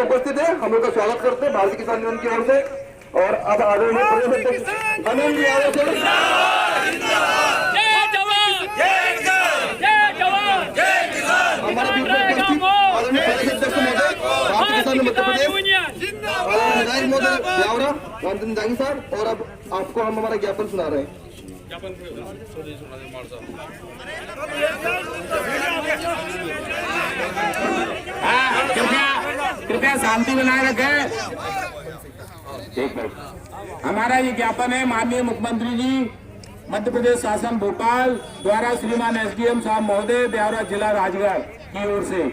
उपस्थित है, हम लोग का स्वागत करते हैं भारतीय किसान यूनियन की ओर से। और अब आदरणीय प्रदेश अध्यक्ष आनंद जी यादव से हमारे बीच में उपस्थित आदरणीय प्रदेश अध्यक्ष महोदय भारतीय किसान मध्य प्रदेश आदरणीय महोदय ब्यावरा रामचंद्र जांगी साहब। और अब आपको हम हमारा ज्ञापन सुना रहे हैं। कृपया शांति बनाए रखें। एक मिनट, हमारा ये ज्ञापन है माननीय मुख्यमंत्री जी मध्य प्रदेश शासन भोपाल द्वारा श्रीमान एसडीएम साहब महोदय ब्यावरा जिला राजगढ़ की ओर से।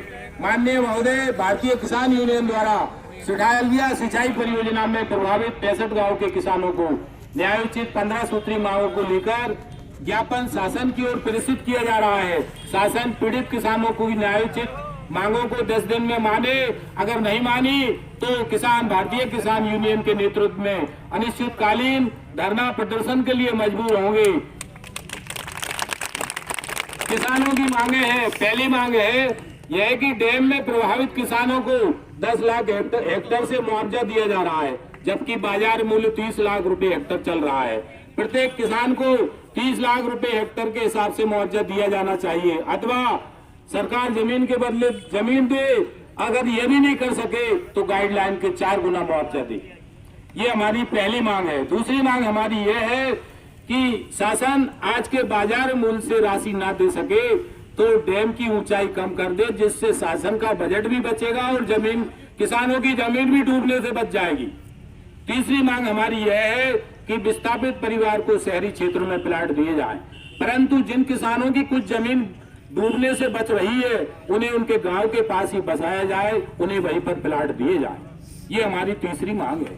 माननीय महोदय, भारतीय किसान यूनियन द्वारा सिठालिया सिंचाई परियोजना में प्रभावित 65 गांव के किसानों को न्यायोचित 15 सूत्री मांगों को लेकर ज्ञापन शासन की ओर प्रेषित किया जा रहा है। शासन पीड़ित किसानों को न्यायोचित मांगों को 10 दिन में माने, अगर नहीं मानी तो किसान भारतीय किसान यूनियन के नेतृत्व में अनिश्चितकालीन धरना प्रदर्शन के लिए मजबूर होंगे। किसानों की मांगे हैं, पहली मांग है यह है कि डैम में प्रभावित किसानों को 10 लाख हेक्टेयर से मुआवजा दिया जा रहा है, जबकि बाजार मूल्य 30 लाख रुपए हेक्टेयर चल रहा है। प्रत्येक किसान को 30 लाख रुपए हेक्टेयर के हिसाब से मुआवजा दिया जाना चाहिए, अथवा सरकार जमीन के बदले जमीन दे। अगर ये भी नहीं कर सके तो गाइडलाइन के 4 गुना मुआवजा दे। ये हमारी पहली मांग है। दूसरी मांग हमारी ये है कि शासन आज के बाजार मूल्य से राशि ना दे सके तो डैम की ऊंचाई कम कर दे, जिससे शासन का बजट भी बचेगा और जमीन किसानों की जमीन भी डूबने से बच जाएगी। तीसरी मांग हमारी यह है कि विस्थापित परिवार को शहरी क्षेत्रों में प्लाट दिए जाएं, परंतु जिन किसानों की कुछ जमीन डूबने से बच रही है उन्हें उनके गांव के पास ही बसाया जाए, उन्हें वहीं पर प्लाट दिए जाएं। ये हमारी तीसरी मांग है।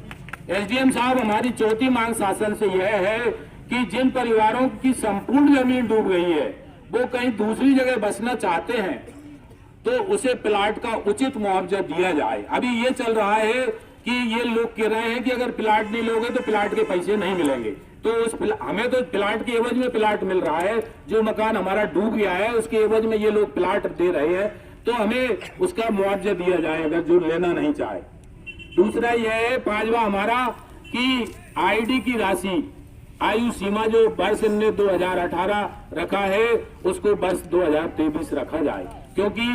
एसडीएम साहब, हमारी चौथी मांग शासन से यह है कि जिन परिवारों की संपूर्ण जमीन डूब गई है वो कहीं दूसरी जगह बसना चाहते हैं तो उसे प्लाट का उचित मुआवजा दिया जाए। अभी ये चल रहा है कि ये लोग कह रहे हैं कि अगर प्लाट नहीं लोगे तो प्लाट के पैसे नहीं मिलेंगे, तो हमें तो प्लाट के एवज में प्लाट मिल रहा है। जो मकान हमारा डूब गया है उसके एवज में ये लोग प्लाट दे रहे हैं, तो हमें उसका मुआवजा दिया जाए अगर जो लेना नहीं चाहे। दूसरा यह है, 5वां हमारा कि आईडी की राशि आयु सीमा जो वर्ष ने 2018 रखा है उसको वर्ष 2023 रखा जाए, क्योंकि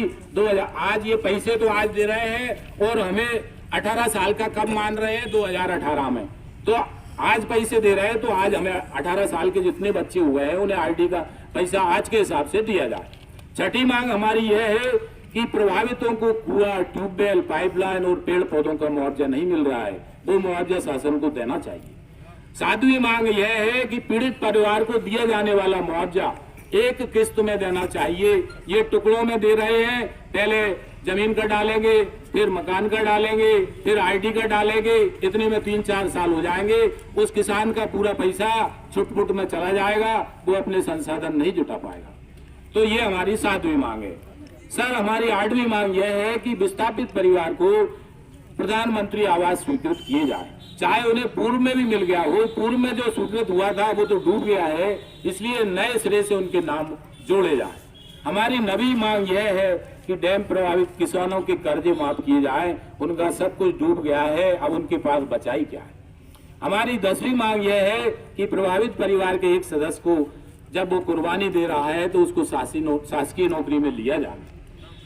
आज ये पैसे तो आज दे रहे हैं और हमें 18 साल का कब मान रहे हैं 2018 में, तो आज पैसे दे रहे हैं तो आज हमें 18 साल के जितने बच्चे हुए हैं उन्हें आईडी का पैसा आज के हिसाब से दिया जाए। छठी मांग हमारी यह है कि प्रभावितों को कुआं, ट्यूबवेल, पाइपलाइन और पेड़ पौधों का मुआवजा नहीं मिल रहा है, वो मुआवजा शासन को देना चाहिए। 7वीं मांग यह है कि पीड़ित परिवार को दिया जाने वाला मुआवजा एक किस्त में देना चाहिए। ये टुकड़ों में दे रहे हैं, पहले जमीन का डालेंगे, फिर मकान का डालेंगे, फिर आईडी का डालेंगे, इतने में 3-4 साल हो जाएंगे। उस किसान का पूरा पैसा छुटपुट में चला जाएगा, वो अपने संसाधन नहीं जुटा पाएगा। तो ये हमारी 7वीं मांग है। सर, हमारी 8वीं मांग यह है कि विस्थापित परिवार को प्रधानमंत्री आवास स्वीकृत किए जाए, चाहे उन्हें पूर्व में भी मिल गया हो। पूर्व में जो स्वीकृत हुआ था वो तो डूब गया है, इसलिए नए सिरे से उनके नाम जोड़े जाए। हमारी 9वीं मांग यह है कि डैम प्रभावित किसानों के कर्जे माफ किए जाएं, उनका सब कुछ डूब गया है, अब उनके पास बचाई क्या है। हमारी 10वीं मांग यह है कि प्रभावित परिवार के एक सदस्य को जब वो कुर्बानी दे रहा है तो उसको शासकीय नौकरी में लिया जाए।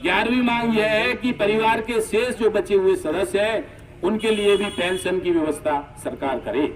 11वीं मांग यह है कि परिवार के शेष जो बचे हुए सदस्य हैं उनके लिए भी पेंशन की व्यवस्था सरकार करे।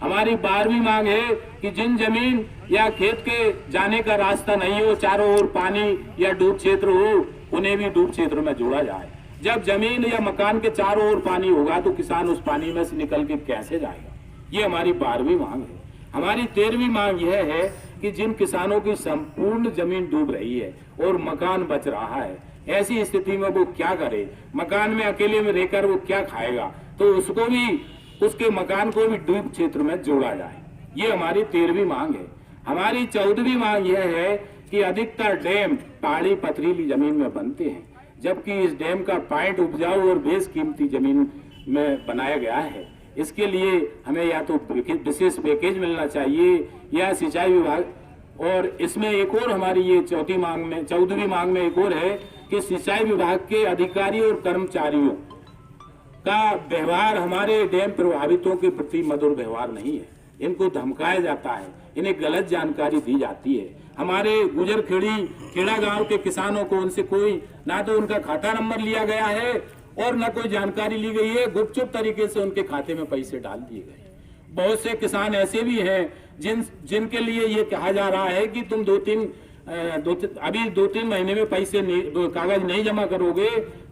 हमारी 12वीं मांग है कि जिन जमीन या खेत के जाने का रास्ता नहीं हो, चारों ओर पानी या डूब क्षेत्र हो, उन्हें भी डूब क्षेत्र में जोड़ा जाए। जब जमीन या मकान के चारों ओर पानी होगा तो किसान उस पानी में से निकल के कैसे जाएगा। ये हमारी 12वीं मांग है। हमारी 13वीं मांग यह है कि जिन किसानों की संपूर्ण जमीन डूब रही है और मकान बच रहा है, ऐसी स्थिति में वो क्या करे, मकान में अकेले में रहकर वो क्या खाएगा, तो उसको भी, उसके मकान को भी डूब क्षेत्र में जोड़ा जाए। ये हमारी 13वीं मांग है। हमारी 14वीं मांग यह है कि अधिकतर डैम पहाड़ी पथरीली जमीन में बनते हैं, जबकि इस डैम का पॉइंट उपजाऊ और बेशकीमती जमीन में बनाया गया है। इसके लिए हमें या तो विशेष पैकेज मिलना चाहिए या सिंचाई विभाग, और इसमें एक और हमारी ये 14वीं मांग में एक और है कि सिंचाई विभाग के अधिकारी और कर्मचारियों का व्यवहार हमारे डैम प्रभावितों के प्रति मधुर व्यवहार नहीं है। इनको धमकाया जाता है, इन्हें गलत जानकारी दी जाती है। हमारे गुजर खेड़ा गांव के किसानों को उनसे कोई ना तो उनका खाता नंबर लिया गया है और ना कोई जानकारी ली गई है। गुपचुप तरीके से उनके खाते में पैसे डाल दिए गए। बहुत से किसान ऐसे भी हैं जिनके लिए ये कहा जा रहा है कि तुम अभी 2-3 महीने में पैसे कागज नहीं जमा करोगे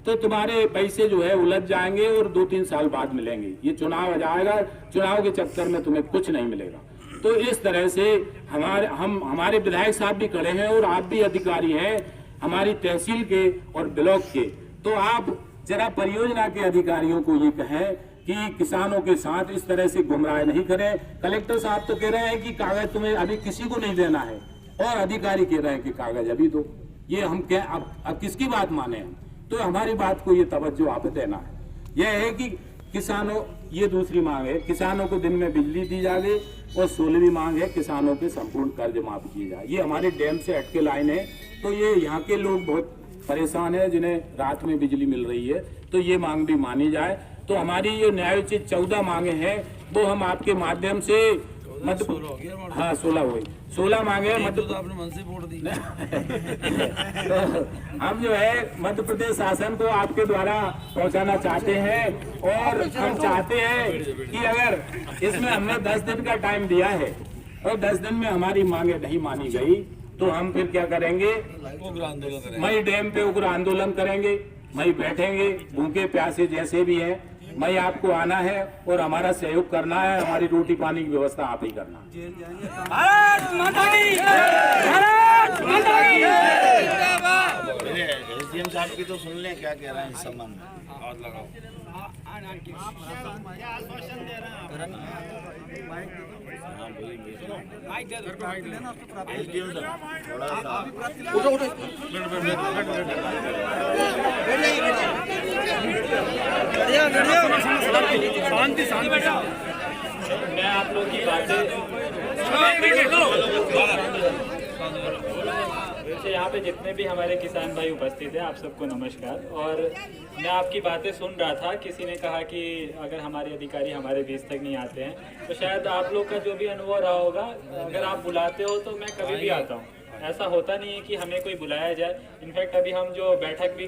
तो तुम्हारे पैसे जो है उलझ जाएंगे और 2-3 साल बाद मिलेंगे। ये चुनाव आ जाएगा, चुनाव के चक्कर में तुम्हें कुछ नहीं मिलेगा। तो इस तरह से हमारे विधायक साहब भी खड़े हैं और आप भी अधिकारी हैं हमारी तहसील के और ब्लॉक के। तो आप जरा परियोजना के अधिकारियों को ये कहें कि किसानों के साथ इस तरह से गुमराह नहीं करें। कलेक्टर साहब तो कह रहे हैं कि कागज तुम्हें अभी किसी को नहीं देना है और अधिकारी कह रहे हैं कि कागज अभी दो। ये हम क्या अब किसकी बात माने हम? तो हमारी बात को ये तवज्जो आप देना है। यह है कि किसानों, ये दूसरी मांग है, किसानों को दिन में बिजली दी जाए और 16वीं मांग है किसानों के संपूर्ण कर्ज माफ किए जाए। ये हमारे डैम से हटके लाइन है, तो ये यहाँ के लोग बहुत परेशान है जिन्हें रात में बिजली मिल रही है, तो ये मांग भी मानी जाए। तो हमारी ये न्यायोचित 14 मांगे हैं वो हम आपके माध्यम से हाँ 16 हो गई, 16 मांगे आपने मन से वोट दी। तो हम जो है मध्य प्रदेश शासन को आपके द्वारा पहुंचाना चाहते हैं और हम चाहते हैं कि अगर इसमें हमने 10 दिन का टाइम दिया है और 10 दिन में हमारी मांगे नहीं मानी गई तो हम फिर क्या करेंगे? उग्र आंदोलन करेंगे। मई डैम पे उग्र आंदोलन करेंगे, मई बैठेंगे भूखे प्यासे जैसे भी हैं। मई आपको आना है और हमारा सहयोग करना है, हमारी रोटी पानी की व्यवस्था आप ही करना। भारत माता की जय! भारत माता की जय! एसडीएम साहब की तो सुन लें क्या कह रहे हैं इस संबंध में। और लगाओ। एसडीएम साहब थोड़ा सा शांति शांति। मैं आप लोग की बातें वैसे यहाँ पे जितने भी हमारे किसान भाई उपस्थित हैं आप सबको नमस्कार। और मैं आपकी बातें सुन रहा था, किसी ने कहा कि अगर हमारे अधिकारी हमारे बीच तक नहीं आते हैं तो शायद आप लोग का जो भी अनुभव रहा होगा, अगर आप बुलाते हो तो मैं कभी भी आता हूँ। ऐसा होता नहीं है कि हमें कोई बुलाया जाए। इनफैक्ट अभी हम जो बैठक भी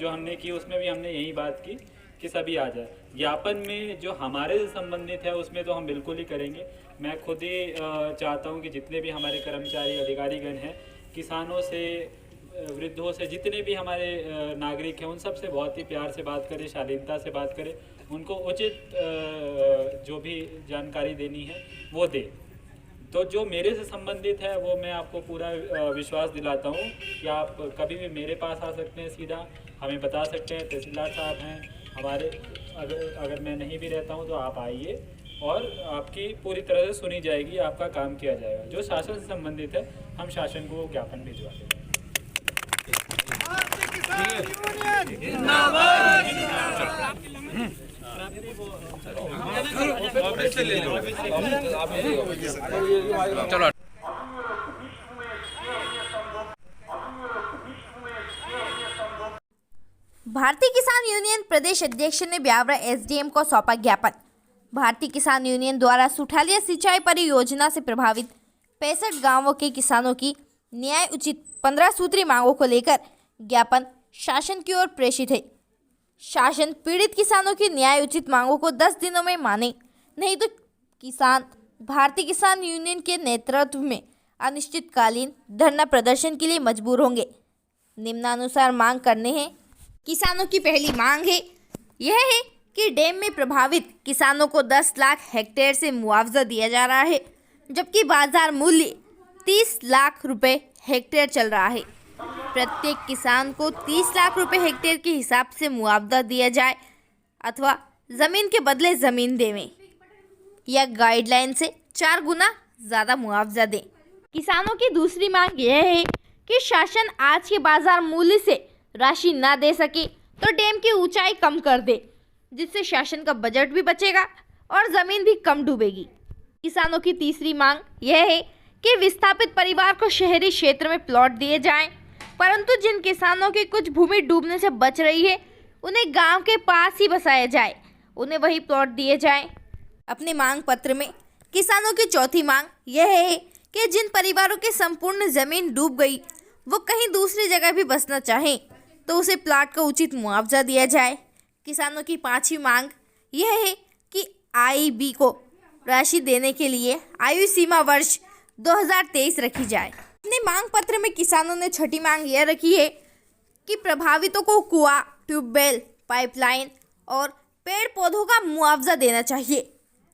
जो हमने की उसमें भी हमने यही बात की कि सभी आ जाए। ज्ञापन में जो हमारे से संबंधित है उसमें तो हम बिल्कुल ही करेंगे। मैं खुद ही चाहता हूं कि जितने भी हमारे कर्मचारी अधिकारीगण हैं, किसानों से, वृद्धों से, जितने भी हमारे नागरिक हैं, उन सब से बहुत ही प्यार से बात करें, शालीनता से बात करें, उनको उचित जो भी जानकारी देनी है वो दें। तो जो मेरे से संबंधित है वो मैं आपको पूरा विश्वास दिलाता हूँ कि आप कभी भी मेरे पास आ सकते हैं, सीधा हमें बता सकते हैं। तहसीलदार साहब हैं हमारे, अगर मैं नहीं भी रहता हूँ तो आप आइए और आपकी पूरी तरह से सुनी जाएगी, आपका काम किया जाएगा। जो शासन से संबंधित है हम शासन को ज्ञापन भिजवा देंगे। भारतीय किसान यूनियन प्रदेश अध्यक्ष ने ब्यावरा एसडीएम को सौंपा ज्ञापन। भारतीय किसान यूनियन द्वारा सुठालिया सिंचाई परियोजना से प्रभावित 65 गांवों के किसानों की न्याय उचित 15 सूत्री मांगों को लेकर ज्ञापन शासन की ओर प्रेषित है। शासन पीड़ित किसानों की न्याय उचित मांगों को 10 दिनों में माने, नहीं तो किसान भारतीय किसान यूनियन के नेतृत्व में अनिश्चितकालीन धरना प्रदर्शन के लिए मजबूर होंगे। निम्नानुसार मांग करने हैं। किसानों की पहली मांग है यह है कि डैम में प्रभावित किसानों को 10 लाख हेक्टेयर से मुआवजा दिया जा रहा है, जबकि बाजार मूल्य 30 लाख रुपए हेक्टेयर चल रहा है। प्रत्येक किसान को 30 लाख रुपए हेक्टेयर के हिसाब से मुआवजा दिया जाए अथवा ज़मीन के बदले ज़मीन देवें या गाइडलाइन से 4 गुना ज़्यादा मुआवजा दें। किसानों की दूसरी मांग यह है कि शासन आज के बाजार मूल्य से राशि ना दे सके तो डैम की ऊंचाई कम कर दे, जिससे शासन का बजट भी बचेगा और ज़मीन भी कम डूबेगी। किसानों की तीसरी मांग यह है कि विस्थापित परिवार को शहरी क्षेत्र में प्लॉट दिए जाएं, परंतु जिन किसानों की कुछ भूमि डूबने से बच रही है उन्हें गांव के पास ही बसाया जाए, उन्हें वही प्लॉट दिए जाएं। अपने मांग पत्र में किसानों की चौथी मांग यह है कि जिन परिवारों की संपूर्ण जमीन डूब गई वो कहीं दूसरी जगह भी बसना चाहें तो उसे प्लाट का उचित मुआवजा दिया जाए। किसानों की पांचवी मांग यह है कि आईबी को राशि देने के लिए आयु सीमा वर्ष 2023 रखी जाए। अपने मांग पत्र में किसानों ने छठी मांग यह रखी है कि प्रभावितों को कुआं, ट्यूबवेल, पाइपलाइन और पेड़ पौधों का मुआवजा देना चाहिए।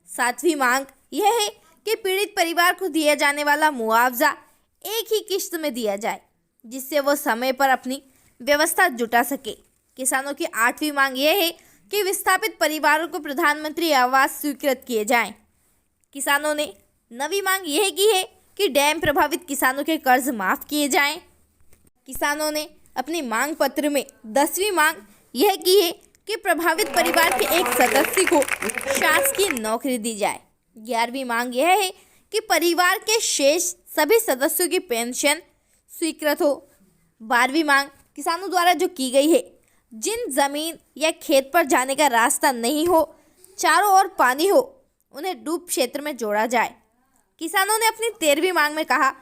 सातवीं मांग यह है कि पीड़ित परिवार को दिया जाने वाला मुआवजा एक ही किश्त में दिया जाए जिससे वो समय पर अपनी व्यवस्था जुटा सके। किसानों की आठवीं मांग यह है कि विस्थापित परिवारों को प्रधानमंत्री आवास स्वीकृत किए जाएं। किसानों ने नवीं मांग यह की है कि डैम प्रभावित किसानों के कर्ज माफ किए जाएं। किसानों ने अपनी मांग पत्र में 10वीं मांग यह की है कि प्रभावित परिवार के एक सदस्य को शासकीय नौकरी दी जाए। 11वीं मांग यह है कि परिवार के शेष सभी सदस्यों की पेंशन स्वीकृत हो। 12वीं मांग किसानों द्वारा जो की गई है, जिन जमीन या खेत पर जाने का रास्ता नहीं हो, चारों ओर पानी हो, उन्हें डूब क्षेत्र में जोड़ा जाए। किसानों ने अपनी 13वीं मांग में कहा,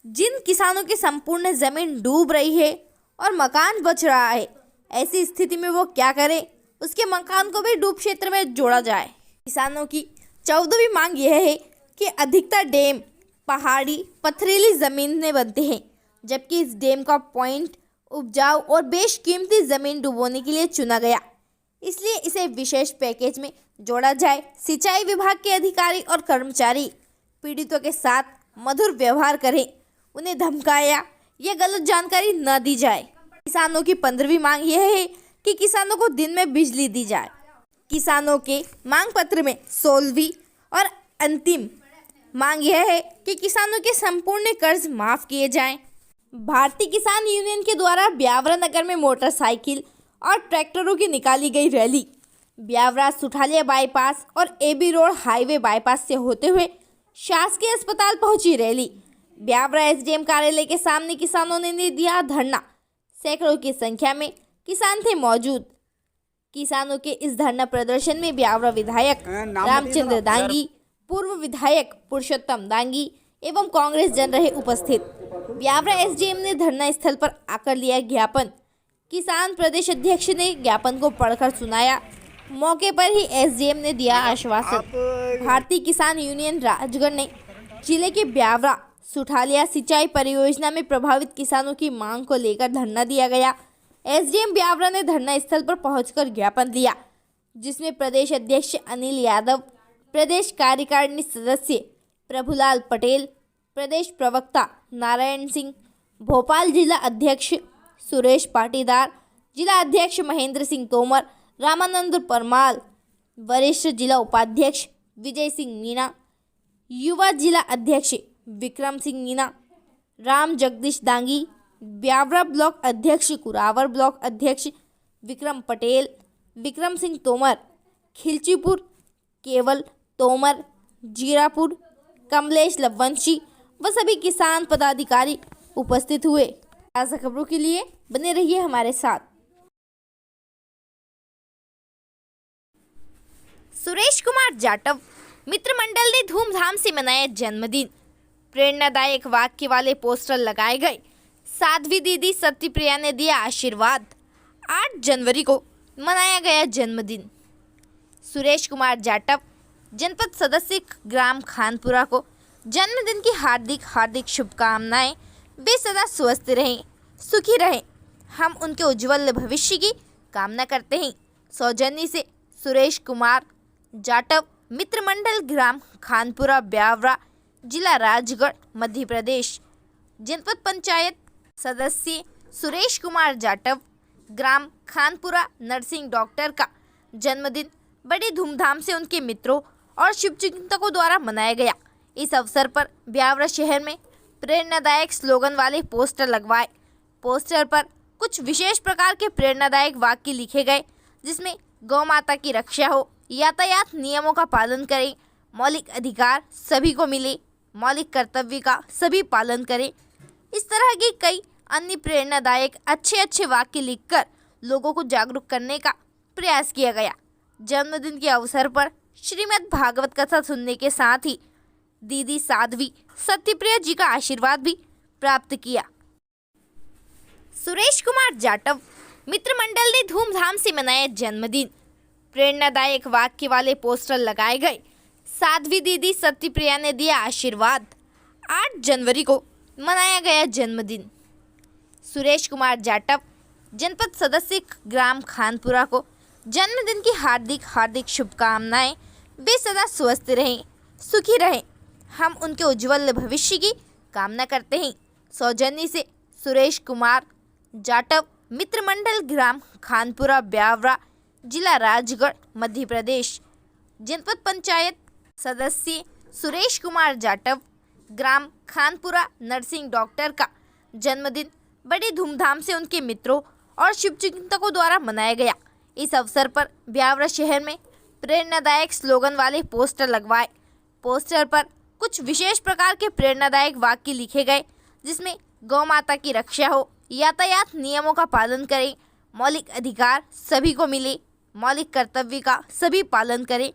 जिन किसानों की संपूर्ण जमीन डूब रही है और मकान बच रहा है, ऐसी स्थिति में वो क्या करें, उसके मकान को भी डूब क्षेत्र में जोड़ा जाए। किसानों की 14वीं मांग यह है कि अधिकतर डैम पहाड़ी पथरीली जमीन में बनते हैं, जबकि इस डैम का पॉइंट उपजाऊ और बेशकीमती जमीन डुबोने के लिए चुना गया, इसलिए इसे विशेष पैकेज में जोड़ा जाए। सिंचाई विभाग के अधिकारी और कर्मचारी पीड़ितों के साथ मधुर व्यवहार करें, उन्हें धमकाया या गलत जानकारी न दी जाए। किसानों की 15वीं मांग यह है कि किसानों को दिन में बिजली दी जाए। किसानों के मांग पत्र में 16वीं और अंतिम मांग यह है कि किसानों के संपूर्ण कर्ज माफ किए जाएं। भारतीय किसान यूनियन के द्वारा ब्यावरा नगर में मोटरसाइकिल और ट्रैक्टरों की निकाली गई रैली ब्यावरा सुठालिया बाईपास और एबी रोड हाईवे बाईपास से होते हुए शासकीय अस्पताल पहुंची। रैली ब्यावरा एसडीएम कार्यालय के सामने किसानों ने दिया धरना। सैकड़ों की संख्या में किसान थे मौजूद। किसानों के इस धरना प्रदर्शन में ब्यावरा विधायक रामचंद्र दांगी, पूर्व विधायक पुरुषोत्तम दांगी एवं कांग्रेस जन रहे उपस्थित। ब्यावरा एसडीएम ने धरना स्थल पर आकर लिया ज्ञापन। किसान प्रदेश अध्यक्ष ने ज्ञापन को पढ़कर सुनाया। मौके पर ही एसडीएम ने दिया आश्वासन। भारतीय किसान यूनियन राजगढ़ ने जिले के ब्यावरा सुठालिया सिंचाई परियोजना में प्रभावित किसानों की मांग को लेकर धरना दिया गया। एसडीएम ब्यावरा ने धरना स्थल पर पहुंचकर ज्ञापन दिया, जिसमें प्रदेश अध्यक्ष अनिल यादव, प्रदेश कार्यकारिणी सदस्य प्रभुलाल पटेल, प्रदेश प्रवक्ता नारायण सिंह, भोपाल जिला अध्यक्ष सुरेश पाटीदार, जिला अध्यक्ष महेंद्र सिंह तोमर, रामानंद परमाल, वरिष्ठ जिला उपाध्यक्ष विजय सिंह मीणा, युवा जिला अध्यक्ष विक्रम सिंह मीणा, राम जगदीश दांगी, ब्यावरा ब्लॉक अध्यक्ष कुरावर ब्लॉक अध्यक्ष विक्रम पटेल, विक्रम सिंह तोमर, खिलचीपुर केवल तोमर, जीरापुर कमलेश लवंशी व सभी किसान पदाधिकारी उपस्थित हुए। ताज़ा खबरों के लिए बने रहिए हमारे साथ। सुरेश कुमार जाटव मित्र मंडल ने धूमधाम से मनाया जन्मदिन। प्रेरणादायक वाक्य वाले पोस्टर लगाए गए। साध्वी दीदी सत्यप्रिया ने दिया आशीर्वाद। 8 जनवरी को मनाया गया जन्मदिन। सुरेश कुमार जाटव जनपद सदस्य ग्राम खानपुरा को जन्मदिन की हार्दिक शुभकामनाएं। वे सदा स्वस्थ रहें, सुखी रहें। हम उनके उज्जवल भविष्य की कामना करते हैं। सौजन्य से सुरेश कुमार जाटव मित्र मंडल ग्राम खानपुरा ब्यावरा जिला राजगढ़ मध्य प्रदेश। जनपद पंचायत सदस्य सुरेश कुमार जाटव ग्राम खानपुरा नर्सिंग डॉक्टर का जन्मदिन बड़ी धूमधाम से उनके मित्रों और शुभचिंतकों द्वारा मनाया गया। इस अवसर पर ब्यावरा शहर में प्रेरणादायक स्लोगन वाले पोस्टर लगवाए। पोस्टर पर कुछ विशेष प्रकार के प्रेरणादायक वाक्य लिखे गए, जिसमें गौ माता की रक्षा हो, यातायात नियमों का पालन करें, मौलिक अधिकार सभी को मिले, मौलिक कर्तव्य का सभी पालन करें। इस तरह के कई अन्य प्रेरणादायक अच्छे वाक्य लिखकर लोगों को जागरूक करने का प्रयास किया गया। जन्मदिन के अवसर पर श्रीमद् भागवत कथा सुनने के साथ ही दीदी साध्वी सत्यप्रिया जी का आशीर्वाद भी प्राप्त किया। सुरेश कुमार जाटव मित्र मंडल ने धूमधाम से मनाया जन्मदिन। प्रेरणादायक वाक्य वाले पोस्टर लगाए गए। साध्वी दीदी सत्यप्रिया ने दिया आशीर्वाद। 8 जनवरी को मनाया गया जन्मदिन। सुरेश कुमार जाटव जनपद सदस्य ग्राम खानपुरा को जन्मदिन की हार्दिक शुभकामनाएं। वे सदा स्वस्थ रहें, सुखी रहें। हम उनके उज्जवल भविष्य की कामना करते हैं। सौजन्य से सुरेश कुमार जाटव मित्र मंडल ग्राम खानपुरा ब्यावरा जिला राजगढ़ मध्य प्रदेश। जनपद पंचायत सदस्य सुरेश कुमार जाटव ग्राम खानपुरा नर्सिंग डॉक्टर का जन्मदिन बड़ी धूमधाम से उनके मित्रों और शुभचिंतकों द्वारा मनाया गया। इस अवसर पर ब्यावरा शहर में प्रेरणादायक स्लोगन वाले पोस्टर लगवाए। पोस्टर पर कुछ विशेष प्रकार के प्रेरणादायक वाक्य लिखे गए, जिसमें गौ माता की रक्षा हो, यातायात नियमों का पालन करें, मौलिक अधिकार सभी को मिले, मौलिक कर्तव्य का सभी पालन करें।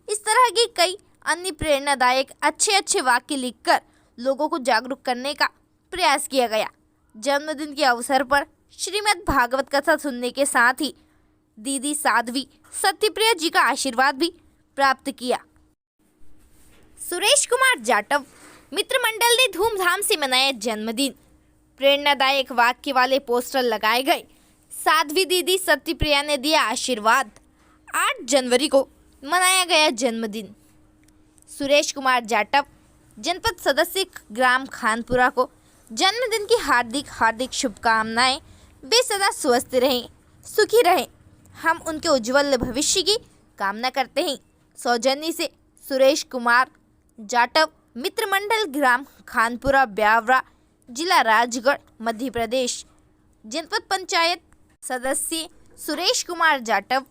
इस तरह की कई अन्य प्रेरणादायक अच्छे वाक्य लिखकर लोगों को जागरूक करने का प्रयास किया गया। जन्मदिन के अवसर पर श्रीमद् भागवत कथा सुनने के साथ ही दीदी साध्वी सत्यप्रिया जी का आशीर्वाद भी प्राप्त किया। सुरेश कुमार जाटव मित्र मंडल ने धूमधाम से मनाया जन्मदिन। प्रेरणादायक वाक्य वाले पोस्टर लगाए गए। साध्वी दीदी सत्यप्रिया ने दिया आशीर्वाद। 8 जनवरी को मनाया गया जन्मदिन। सुरेश कुमार जाटव जनपद सदस्य ग्राम खानपुरा को जन्मदिन की हार्दिक शुभकामनाएं। वे सदा स्वस्थ रहें, सुखी रहें। हम उनके उज्जवल भविष्य की कामना करते हैं। सौजन्य से सुरेश कुमार जाटव मित्र मंडल ग्राम खानपुरा ब्यावरा जिला राजगढ़ मध्य प्रदेश। जनपद पंचायत सदस्य सुरेश कुमार जाटव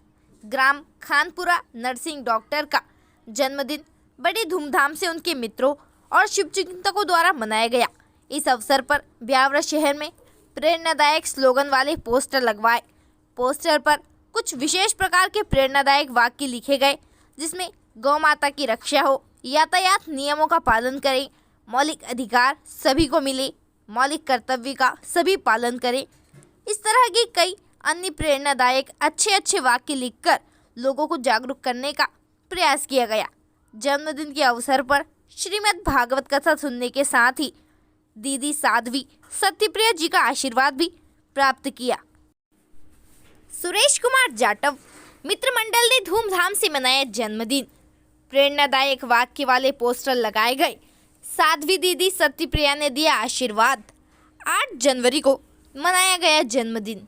ग्राम खानपुरा नर्सिंग डॉक्टर का जन्मदिन बड़ी धूमधाम से उनके मित्रों और शुभचिंतकों द्वारा मनाया गया। इस अवसर पर ब्यावरा शहर में प्रेरणादायक स्लोगन वाले पोस्टर लगवाए। पोस्टर पर कुछ विशेष प्रकार के प्रेरणादायक वाक्य लिखे गए, जिसमें गौ माता की रक्षा हो, यातायात नियमों का पालन करें, मौलिक अधिकार सभी को मिले, मौलिक कर्तव्य का सभी पालन करें। इस तरह की कई अन्य प्रेरणादायक अच्छे वाक्य लिखकर लोगों को जागरूक करने का प्रयास किया गया। जन्मदिन के अवसर पर श्रीमद् भागवत कथा सुनने के साथ ही दीदी साध्वी सत्यप्रिया जी का आशीर्वाद भी प्राप्त किया। सुरेश कुमार जाटव मित्र मंडल ने धूमधाम से मनाया जन्मदिन। प्रेरणादायक वाक्य वाले पोस्टर लगाए गए। साध्वी दीदी सत्यप्रिया ने दिया आशीर्वाद। 8 जनवरी को मनाया गया जन्मदिन।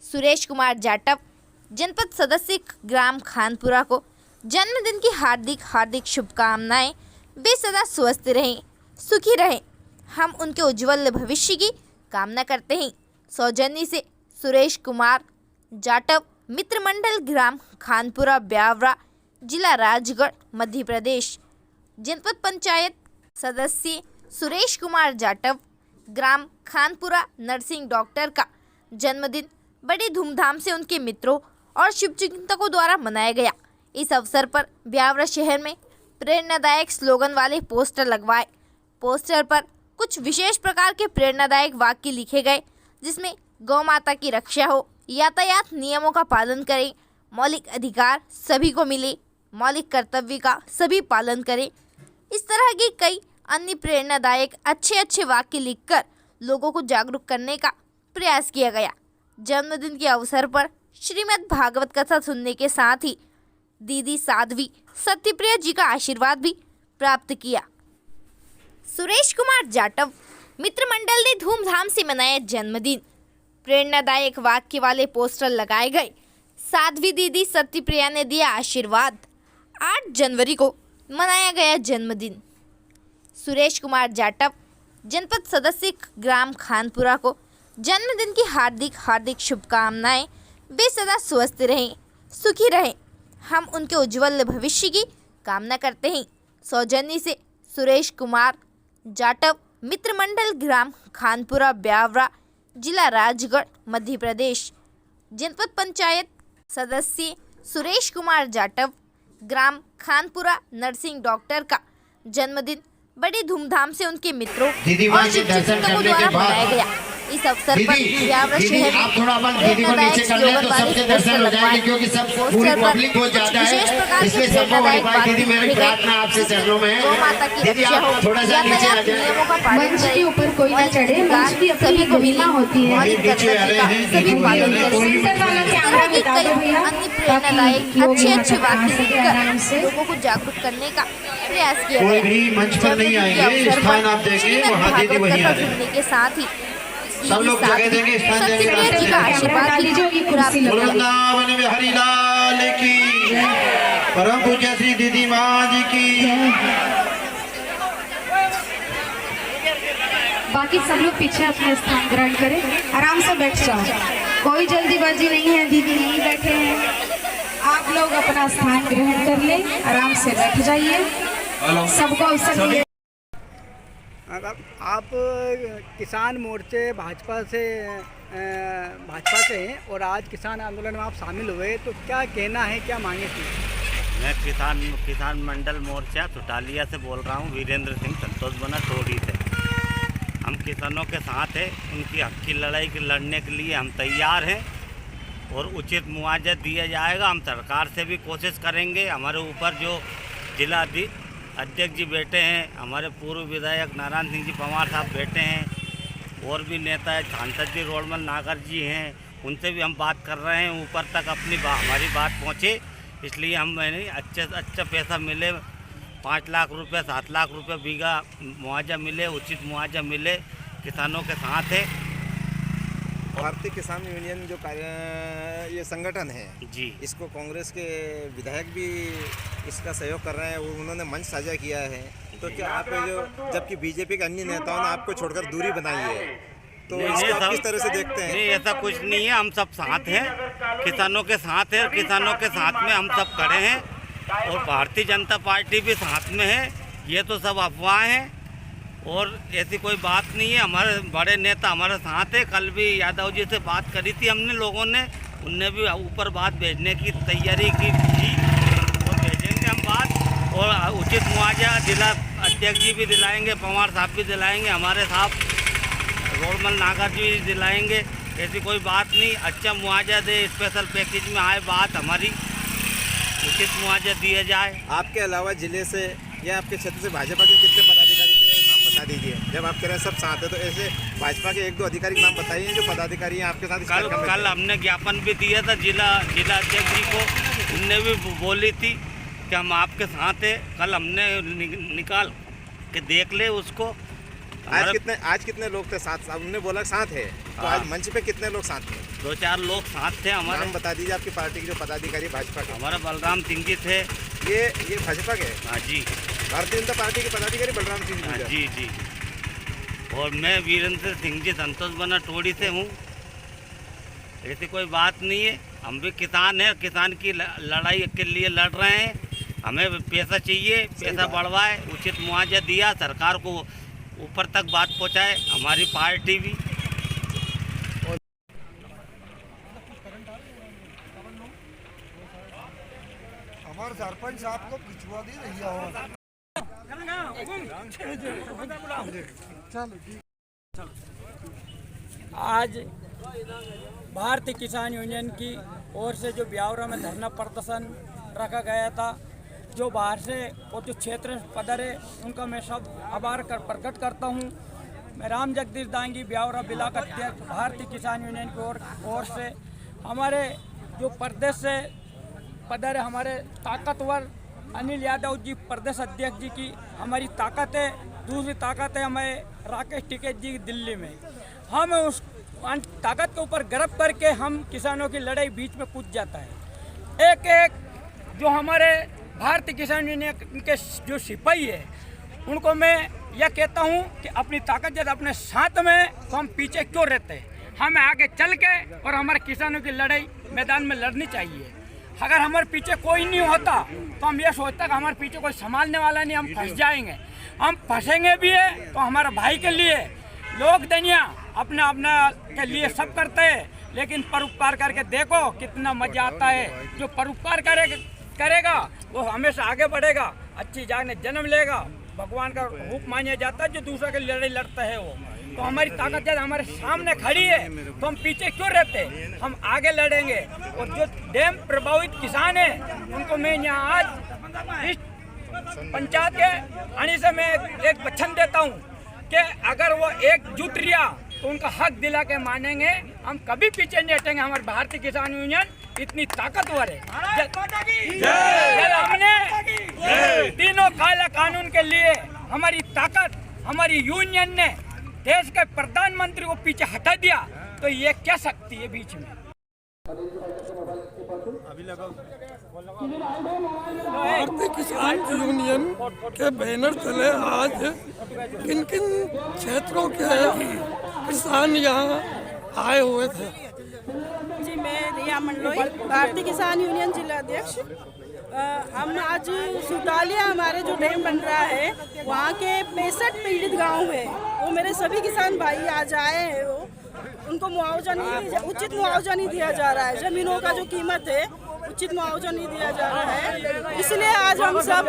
सुरेश कुमार जाटव जनपद सदस्य ग्राम खानपुरा को जन्मदिन की हार्दिक शुभकामनाएं। वे सदा स्वस्थ रहें, सुखी रहें। हम उनके उज्जवल भविष्य की कामना करते हैं। सौजन्य से सुरेश कुमार जाटव मित्र मंडल ग्राम खानपुरा ब्यावरा जिला राजगढ़ मध्य प्रदेश। जनपद पंचायत सदस्य सुरेश कुमार जाटव ग्राम खानपुरा नर्सिंग डॉक्टर का जन्मदिन बड़ी धूमधाम से उनके मित्रों और शुभचिंतकों द्वारा मनाया गया। इस अवसर पर ब्यावरा शहर में प्रेरणादायक स्लोगन वाले पोस्टर लगवाए। पोस्टर पर कुछ विशेष प्रकार के प्रेरणादायक वाक्य लिखे गए, जिसमें गौ माता की रक्षा हो, यातायात नियमों का पालन करें, मौलिक अधिकार सभी को मिले, मौलिक कर्तव्य का सभी पालन करें। इस तरह की कई अन्य प्रेरणादायक अच्छे वाक्य लिखकर लोगों को जागरूक करने का प्रयास किया गया। जन्मदिन के अवसर पर श्रीमद् भागवत कथा सुनने के साथ ही दीदी साध्वी सत्यप्रिया जी का आशीर्वाद भी प्राप्त किया। सुरेश कुमार जाटव मित्र मंडल ने धूमधाम से मनाया जन्मदिन। प्रेरणादायक वाक्य वाले पोस्टर लगाए गए। साध्वी दीदी सत्यप्रिया ने दिया आशीर्वाद। 8 जनवरी को मनाया गया जन्मदिन। सुरेश कुमार जाटव जनपद सदस्य ग्राम खानपुरा को जन्मदिन की हार्दिक शुभकामनाएं। वे सदा स्वस्थ रहें, सुखी रहें। हम उनके उज्जवल भविष्य की कामना करते हैं। सौजन्य से सुरेश कुमार जाटव मित्र मंडल ग्राम खानपुरा ब्यावरा जिला राजगढ़ मध्य प्रदेश। जनपद पंचायत सदस्य सुरेश कुमार जाटव, ग्राम खानपुरा नरसिंह डॉक्टर का जन्मदिन बड़ी धूमधाम से उनके मित्रों और शिक्षकों द्वारा मनाया गया। इस अवसर पर ब्यावरा शहर में प्रेरणादायक स्लोगन वाले पोस्टर लगवाए। पोस्टर पर विशेष प्रकार के प्रेरणादायक बातें गौ माता की रक्षा हो, यातायात नियमों का पालन करें और सभी को मिलना होती है सभी पालन करें। कई अन्य प्रेरणादायक अच्छे वाक्य लिखकर लोगों को जागरूक करने का प्रयास किया गया। जुड़ने के साथ ही सब लोग जगह देंगे, स्थान देंगे, का आशीर्वाद वृंदावन में हरिलाल की, परम पूज्य श्री दीदी माँ जी की। बाकी सब लोग पीछे अपने स्थान ग्रहण करें, आराम से बैठ जाओ, कोई जल्दीबाजी नहीं है। दीदी नहीं बैठे हैं, आप लोग अपना स्थान ग्रहण कर लें, आराम से बैठ जाइए, सबको अवसर मिले। आप किसान मोर्चे भाजपा से हैं और आज किसान आंदोलन में आप शामिल हुए, तो क्या कहना है, क्या मांगे थी? मैं किसान मंडल मोर्चा सुटालिया से बोल रहा हूँ, वीरेंद्र सिंह संतोष बना टोरी से। हम किसानों के साथ हैं, उनकी हक की लड़ाई लड़ने के लिए हम तैयार हैं और उचित मुआवजा दिया जाएगा। हम सरकार से भी कोशिश करेंगे। हमारे ऊपर जो जिला अध्यक्ष जी बैठे हैं, हमारे पूर्व विधायक नारायण सिंह जी पंवार साहब बैठे हैं और भी नेता है, सांसद जी रोडमल नागर जी हैं, उनसे भी हम बात कर रहे हैं ऊपर तक हमारी बात पहुँचे। इसलिए हम मैंने अच्छा पैसा मिले, 5 लाख रुपए 7 लाख रुपए बीघा मुआवजा मिले, उचित मुआवजा मिले, किसानों के साथ है। भारतीय किसान यूनियन जो ये संगठन है जी, इसको कांग्रेस के विधायक भी इसका सहयोग कर रहे हैं, उन्होंने मंच साझा किया है। तो क्या आप जो जबकि बीजेपी के अन्य नेताओं ने आपको छोड़कर दूरी बनाई है, तो इसको आप किस तरह से देखते हैं? नहीं, ऐसा कुछ नहीं है, हम सब साथ हैं, किसानों के साथ हैं, किसानों के साथ में हम सब खड़े हैं और भारतीय जनता पार्टी भी साथ में है। ये तो सब अफवाह हैं और ऐसी कोई बात नहीं है। हमारे बड़े नेता हमारे साथ है। कल भी यादव जी से बात करी थी हमने लोगों ने, उनने भी ऊपर बात भेजने की तैयारी की थी और भेजेंगे हम बात। और उचित मुआवजा जिला अध्यक्ष जी भी दिलाएंगे, पंवार साहब भी दिलाएंगे, हमारे साहब रोडमल नागर जी भी दिलाएंगे। ऐसी कोई बात नहीं, अच्छा मुआवजा दे, स्पेशल पैकेज में आए बात हमारी, उचित मुआवजा दिया जाए। आपके अलावा जिले से या आपके क्षेत्र से भाजपा के कितने पदाधिकारी थे, नाम बता दीजिए। जब आप कह रहे हैं सब साथ है, तो ऐसे भाजपा के 1-2 अधिकारी नाम बताइए जो पदाधिकारी हैं आपके साथ। कल हमने ज्ञापन भी दिया था जिला अध्यक्ष जी को, उनने भी बोली थी कि हम आपके साथ हैं। कल हमने निकाल के देख ले उसको। आज कितने लोग थे साथ? उन्होंने बोला साथ है, तो आज मंच पे कितने लोग साथ थे? 2-4 लोग साथ थे हमारे। नाम बता दीजिए आपकी पार्टी के जो पदाधिकारी भाजपा के। हमारा बलराम सिंह जी थे। ये भाजपा के? हाँ जी, भारतीय जनता पार्टी के पदाधिकारी बलराम सिंह जी। हाँ जी जी। और मैं वीरेंद्र सिंह जी संतोष बना टोड़ी से हूँ। ऐसी कोई बात नहीं है, हम भी किसान हैं, किसान की लड़ाई के लिए लड़ रहे हैं। हमें पैसा चाहिए, पैसा बढ़वाए, उचित मुआवजा दिया, सरकार को ऊपर तक बात पहुंचाए, हमारी पार्टी भी। हमारे सरपंच साहब को खिंचवा दी रही आज भारतीय किसान यूनियन की ओर से जो ब्यावरा में धरना प्रदर्शन रखा गया था, जो बाहर से और जो क्षेत्र पधारे उनका मैं सब आभार प्रकट करता हूं। मैं राम जगदीश दांगी ब्यावरा ब्लॉक अध्यक्ष भारतीय किसान यूनियन की ओर से हमारे जो प्रदेश से पधारे हमारे ताकतवर अनिल यादव जी प्रदेश अध्यक्ष जी की हमारी ताकत है। दूसरी ताकत है हमें राकेश टिकैत जी दिल्ली में। हम उस ताकत के ऊपर गर्व करके हम किसानों की लड़ाई बीच में कूद जाता है। एक जो हमारे भारतीय किसान यूनियन के जो सिपाही है उनको मैं यह कहता हूं कि अपनी ताकत जब अपने साथ में तो हम पीछे क्यों रहते हैं, हमें आगे चल के और हमारे किसानों की लड़ाई मैदान में लड़नी चाहिए। अगर हमारे पीछे कोई नहीं होता तो हम ये सोचते कि हमारे पीछे कोई संभालने वाला नहीं, हम फंस जाएंगे। हम फंसेंगे भी है तो हमारे भाई के लिए लोग दुनिया अपना के लिए सब करते हैं, लेकिन परोपकार करके देखो कितना मजा आता है। जो परोपकार करेगा वो हमेशा आगे बढ़ेगा, अच्छी जगह में जन्म लेगा, भगवान का रूप माना जाता है। जो दूसरे की लड़ाई लड़ता है वो, तो हमारी ताकत जब हमारे सामने खड़ी है तो हम पीछे क्यों रहते, हम आगे लड़ेंगे। और जो डैम प्रभावित किसान है उनको मैं यहाँ आज इस पंचायत के आने से मैं एक वचन देता हूँ कि अगर वो एकजुट रिया तो उनका हक दिला के मानेंगे, हम कभी पीछे नहीं हटेंगे। हमारे भारतीय किसान यूनियन इतनी ताकतवर है। जब हमने तीनों काला कानून के लिए हमारी ताकत, हमारी यूनियन ने देश के प्रधानमंत्री को पीछे हटा दिया, तो ये क्या शक्ति है बीच में। भारतीय किसान यूनियन के बैनर तले आज किन किन क्षेत्रों के किसान यहाँ आए हुए थे? जी, मैं रिया मंडलोई, भारतीय किसान यूनियन जिला अध्यक्ष। हम आज सुटालिया हमारे जो डैम बन रहा है वहाँ के 65 पीड़ित गांव है, वो मेरे सभी किसान भाई आज आए हैं। वो उनको मुआवजा नहीं, उचित मुआवजा नहीं दिया जा रहा है। ज़मीनों का जो कीमत है उचित मुआवजा नहीं दिया जा रहा है। इसलिए आज हम सब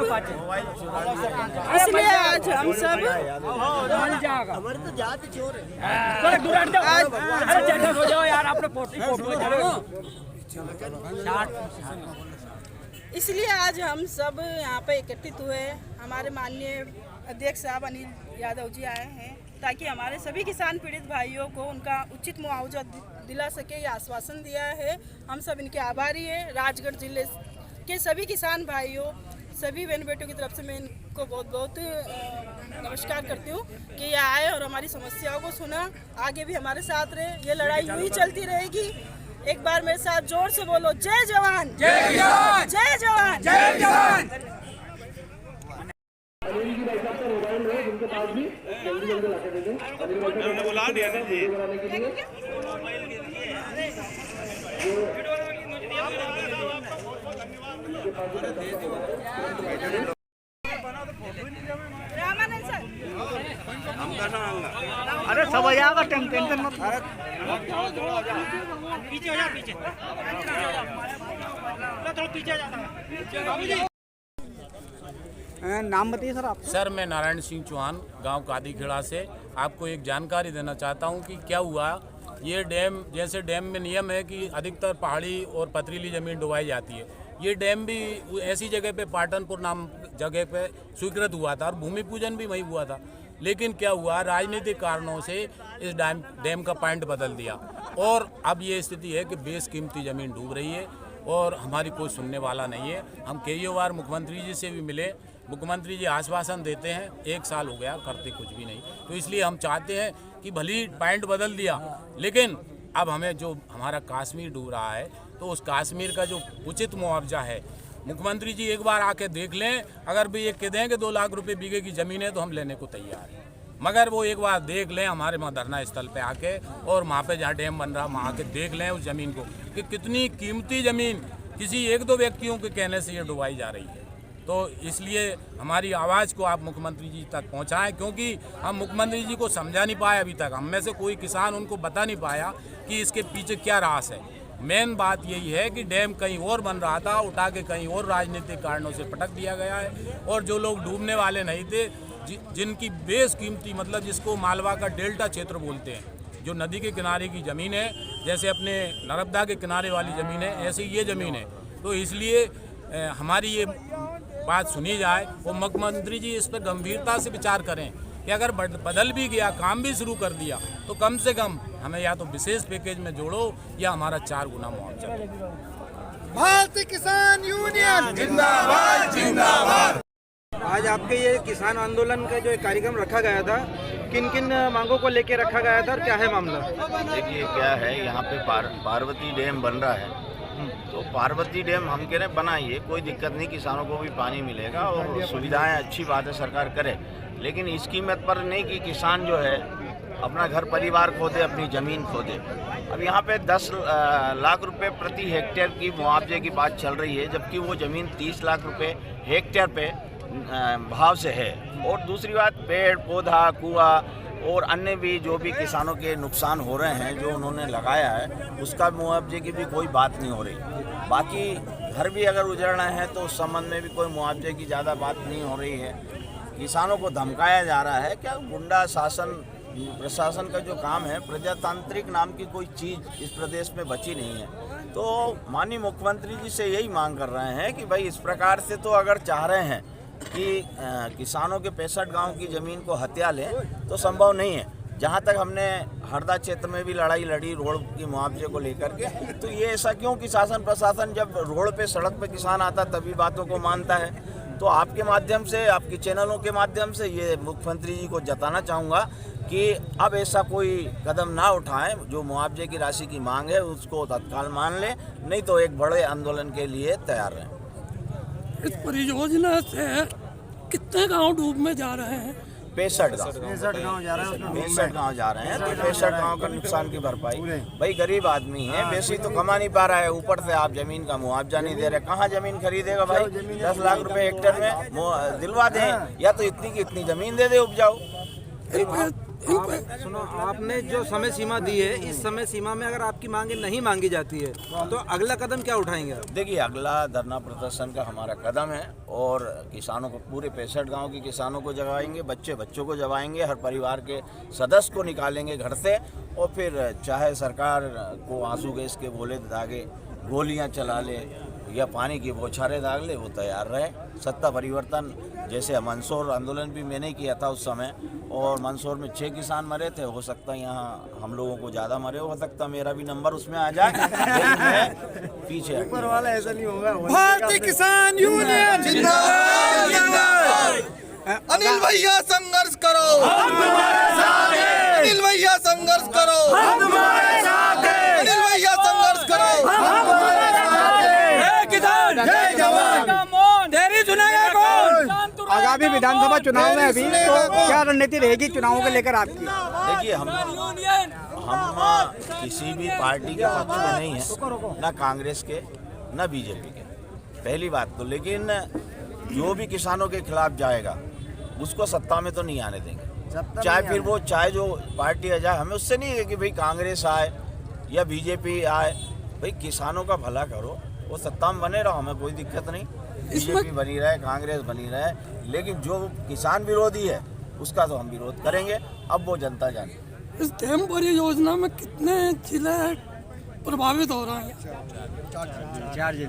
इसलिए आज हम सब यहाँ पे एकत्रित हुए। हमारे माननीय अध्यक्ष साहब अनिल यादव जी आए हैं ताकि हमारे सभी किसान पीड़ित भाइयों को उनका उचित मुआवजा दिला सके, ये आश्वासन दिया है। हम सब इनके आभारी हैं। राजगढ़ जिले के सभी किसान भाइयों, सभी बहन बेटों की तरफ से मैं इनको बहुत बहुत नमस्कार करती हूँ कि ये आए और हमारी समस्याओं को सुना, आगे भी हमारे साथ रहे। ये लड़ाई यूँ ही चलती रहेगी। एक बार मेरे साथ जोर से बोलो, जय जवान, जय जवान, जय जवान, जय जवान। अरे सब आएगा, टेंशन मत। पीछे हो जा, पीछे थोड़ा पीछे जाता। नाम बताइए सर आप। सर, मैं नारायण सिंह चौहान, गांव कादीखेड़ा से आपको एक जानकारी देना चाहता हूं कि क्या हुआ। ये डैम, जैसे डैम में नियम है कि अधिकतर पहाड़ी और पथरीली ज़मीन डुबाई जाती है, ये डैम भी ऐसी जगह पे पाटनपुर नाम जगह पे स्वीकृत हुआ था और भूमि पूजन भी वहीं हुआ था। लेकिन क्या हुआ, राजनीतिक कारणों से इस डैम का पॉइंट बदल दिया और अब ये स्थिति है कि बेशकीमती ज़मीन डूब रही है और हमारी कोई सुनने वाला नहीं है। हम कई बार मुख्यमंत्री जी से भी मिले, मुख्यमंत्री जी आश्वासन देते हैं, 1 साल हो गया, करते कुछ भी नहीं। तो इसलिए हम चाहते हैं कि भले ही पॉइंट बदल दिया, लेकिन अब हमें जो हमारा कश्मीर डूब रहा है तो उस कश्मीर का जो उचित मुआवजा है, मुख्यमंत्री जी एक बार आके देख लें। अगर भी ये कह दें कि 2 लाख रुपए बीघे की ज़मीन है तो हम लेने को तैयार हैं, मगर वो एक बार देख लें हमारे वहाँ धरना स्थल पे आके, और वहाँ पे जहाँ डैम बन रहा वहाँ आके देख लें उस ज़मीन को कि कितनी कीमती ज़मीन किसी 1-2 व्यक्तियों के कहने से ये डुबाई जा रही है। तो इसलिए हमारी आवाज़ को आप मुख्यमंत्री जी तक पहुंचाएं, क्योंकि हम मुख्यमंत्री जी को समझा नहीं पाए अभी तक। हम में से कोई किसान उनको बता नहीं पाया कि इसके पीछे क्या राज है। मेन बात यही है कि डैम कहीं और बन रहा था, उठा के कहीं और राजनीतिक कारणों से पटक दिया गया है, और जो लोग डूबने वाले नहीं थे, जिनकी बेशकीमती, मतलब जिसको मालवा का डेल्टा क्षेत्र बोलते हैं, जो नदी के किनारे की ज़मीन है, जैसे अपने नर्मदा के किनारे वाली ज़मीन है, ऐसे ये ज़मीन है। तो इसलिए हमारी ये बात सुनी जाए और मुख्यमंत्री जी इस पर गंभीरता से विचार करें कि अगर बदल भी गया, काम भी शुरू कर दिया, तो कम से कम हमें या तो विशेष पैकेज में जोड़ो या हमारा 4 गुना मुआवजा। भारतीय किसान यूनियन जिंदाबाद, जिंदाबाद। आज आपके ये किसान आंदोलन का जो एक कार्यक्रम रखा गया था, किन किन मांगों को लेकर रखा गया था और क्या है मामला? देखिए क्या है, यहाँ पे पार्वती डैम बन रहा है, तो पार्वती डैम हम कह रहे हैं बनाइए, कोई दिक्कत नहीं, किसानों को भी पानी मिलेगा और सुविधाएं, अच्छी बात है सरकार करे, लेकिन इस कीमत पर नहीं कि किसान जो है अपना घर परिवार खो दे, अपनी ज़मीन खो दे। अब यहाँ पे 10 लाख रुपए प्रति हेक्टेयर की मुआवजे की बात चल रही है, जबकि वो ज़मीन 30 लाख रुपए हेक्टेयर पे भाव से है। और दूसरी बात, पेड़ पौधा, कुआं और अन्य भी जो भी किसानों के नुकसान हो रहे हैं जो उन्होंने लगाया है उसका मुआवजे की भी कोई बात नहीं हो रही। बाकी घर भी अगर उजड़ना है तो उस संबंध में भी कोई मुआवजे की ज़्यादा बात नहीं हो रही है। किसानों को धमकाया जा रहा है। क्या गुंडा शासन प्रशासन का जो काम है, प्रजातांत्रिक नाम की कोई चीज़ इस प्रदेश में बची नहीं है। तो माननीय मुख्यमंत्री जी से यही मांग कर रहे हैं कि भाई इस प्रकार से तो अगर चाह रहे हैं कि किसानों के 65 गांव की ज़मीन को हत्या लें तो संभव नहीं है। जहां तक हमने हरदा क्षेत्र में भी लड़ाई लड़ी रोड की मुआवजे को लेकर के, तो ये ऐसा क्यों कि शासन प्रशासन जब रोड पे सड़क पे किसान आता तभी बातों को मानता है। तो आपके माध्यम से, आपके चैनलों के माध्यम से ये मुख्यमंत्री जी को जताना चाहूँगा कि अब ऐसा कोई कदम ना उठाएं। जो मुआवजे की राशि की मांग है उसको तत्काल मान लें, नहीं तो एक बड़े आंदोलन के लिए तैयार रहें। इस परियोजना से कितने गांव डूब में जा रहे हैं? 65 गाँव जा रहे हैं। 65 गाँव जा रहे हैं। तो 65 गाँव का नुकसान की भरपाई, भाई गरीब आदमी है, बेसी तो कमा नहीं पा रहा है, ऊपर से आप जमीन का मुआवजा नहीं दे रहे। कहाँ जमीन खरीदेगा भाई? 10 लाख रुपए हेक्टेयर में दिलवा दें, या तो इतनी की इतनी जमीन दे दे उपजाऊ। सुनो, आपने जो समय सीमा दी है, इस समय सीमा में अगर आपकी मांगे नहीं मांगी जाती है तो अगला कदम क्या उठाएंगे? देखिए, अगला धरना प्रदर्शन का हमारा कदम है और किसानों को, पूरे 65 गांव के किसानों को जगाएंगे, बच्चों को जगाएंगे, हर परिवार के सदस्य को निकालेंगे घर से, और फिर चाहे सरकार को आंसू गैस के बोले दागे गोलियां चला ले या पानी की बौछारें दाग ले, वो तैयार रहे। सत्ता परिवर्तन जैसे मंदसौर आंदोलन भी मैंने किया था उस समय, और मंदसौर में 6 किसान मरे थे। हो सकता है यहाँ हम लोगों को ज़्यादा मरे, हो सकता मेरा भी नंबर उसमें आ जाए, लेकिन मैं पीछे ऊपर वाला ऐसा नहीं होगा। भारतीय किसान यूनियन जिंदाबाद। अनिल भैया संघर्ष करो, अनिल भैया संघर्ष करो, अनिल भैया संघर्ष करो। जय जवान, तेरी सुनेगा कौन? आगामी विधानसभा चुनाव में अभी तो क्या रणनीति रहेगी चुनावों को लेकर आपकी? देखिए, हम किसी भी पार्टी के पक्ष में नहीं है, ना कांग्रेस के ना बीजेपी के, पहली बात तो। लेकिन जो भी किसानों के खिलाफ जाएगा उसको सत्ता में तो नहीं आने देंगे, चाहे फिर वो चाहे जो पार्टी आ जाए। हमें उससे नहीं है कि भाई कांग्रेस आए या बीजेपी आए, भाई किसानों का भला करो, वो सत्ता में बने रहो, हमें कोई दिक्कत नहीं। बीजेपी बनी रहे, कांग्रेस बनी रहे, लेकिन जो किसान विरोधी है उसका तो हम विरोध करेंगे। अब वो जनता जाने। इस डैम परियोजना में कितने जिले प्रभावित हो रहे हैं?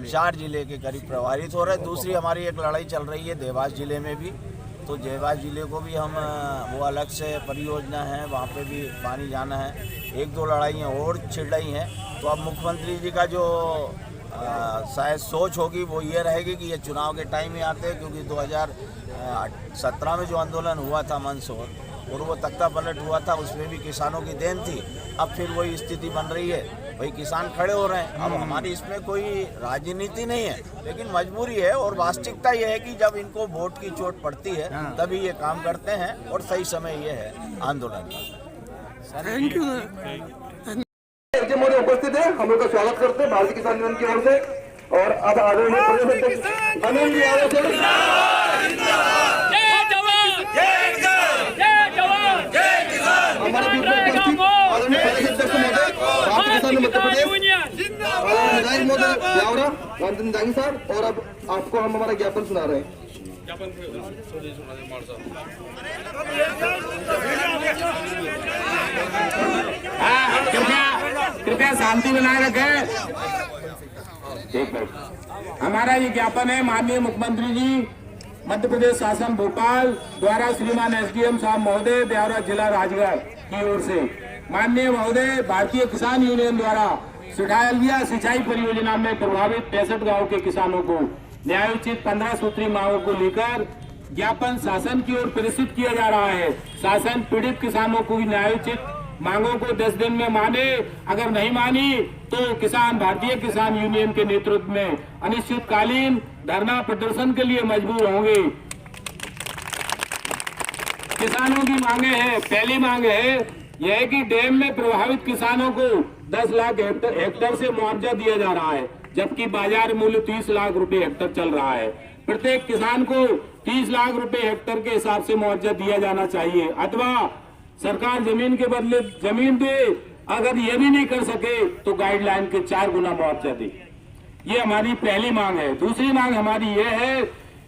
4 जिले के करीब प्रभावित हो रहे हैं। दूसरी हमारी एक लड़ाई चल रही है देवास जिले में भी, तो देवास जिले को भी हम, वो अलग से परियोजना है, वहाँ पे भी पानी जाना है। 1-2 लड़ाइयाँ और छिड़ रही हैं। तो अब मुख्यमंत्री जी का जो शायद सोच होगी वो ये रहेगी कि ये चुनाव के टाइम ही आते हैं, क्योंकि 2017 में जो आंदोलन हुआ था मंदसौर, और वो तख्ता पलट हुआ था, उसमें भी किसानों की देन थी। अब फिर वही स्थिति बन रही है, भाई किसान खड़े हो रहे हैं। अब हमारी इसमें कोई राजनीति नहीं है, लेकिन मजबूरी है, और वास्तविकता ये है कि जब इनको वोट की चोट पड़ती है तभी ये काम करते हैं, और सही समय ये है आंदोलन का। Thank you. मोदी उपस्थित है, हम लोग का स्वागत करते हैं भारतीय किसान यूनियन की ओर से। और अब आदरणीय प्रदेश अध्यक्ष अनिल जी यादव से हमारे बीच में उपस्थित आदरणीय प्रदेश अध्यक्ष महोदय भारतीय किसान मध्य प्रदेश आदरणीय महोदय ब्यावरा रामचंद्र जांगी साहब, और अब आपको हम हमारा ज्ञापन सुना रहे हैं। कृपया शांति बनाए रखें। हमारा ये ज्ञापन है माननीय मुख्यमंत्री जी मध्य प्रदेश शासन भोपाल द्वारा श्रीमान एसडीएम साहब महोदय ब्यावरा जिला राजगढ़ की ओर से। माननीय महोदय, भारतीय किसान यूनियन द्वारा सुठालिया सिंचाई परियोजना में प्रभावित 65 गांव के किसानों को न्यायोचित 15 सूत्री मांगों को लेकर ज्ञापन शासन की ओर प्रेषित किया जा रहा है। शासन पीड़ित किसानों को न्यायोचित मांगों को 10 दिन में माने, अगर नहीं मानी तो किसान भारतीय किसान यूनियन के नेतृत्व में अनिश्चितकालीन धरना प्रदर्शन के लिए मजबूर होंगे। किसानों की मांगे हैं, पहली मांग है यह है कि डैम में प्रभावित किसानों को 10 लाख हेक्टेयर से मुआवजा दिया जा रहा है, जबकि बाजार मूल्य 30 लाख रुपए हेक्टेयर चल रहा है। प्रत्येक किसान को 30 लाख रुपए हेक्टेयर के हिसाब से मुआवजा दिया जाना चाहिए, अथवा सरकार जमीन के बदले जमीन दे, अगर ये भी नहीं कर सके तो गाइडलाइन के 4 गुना मुआवजा दे। ये हमारी पहली मांग है। दूसरी मांग हमारी ये है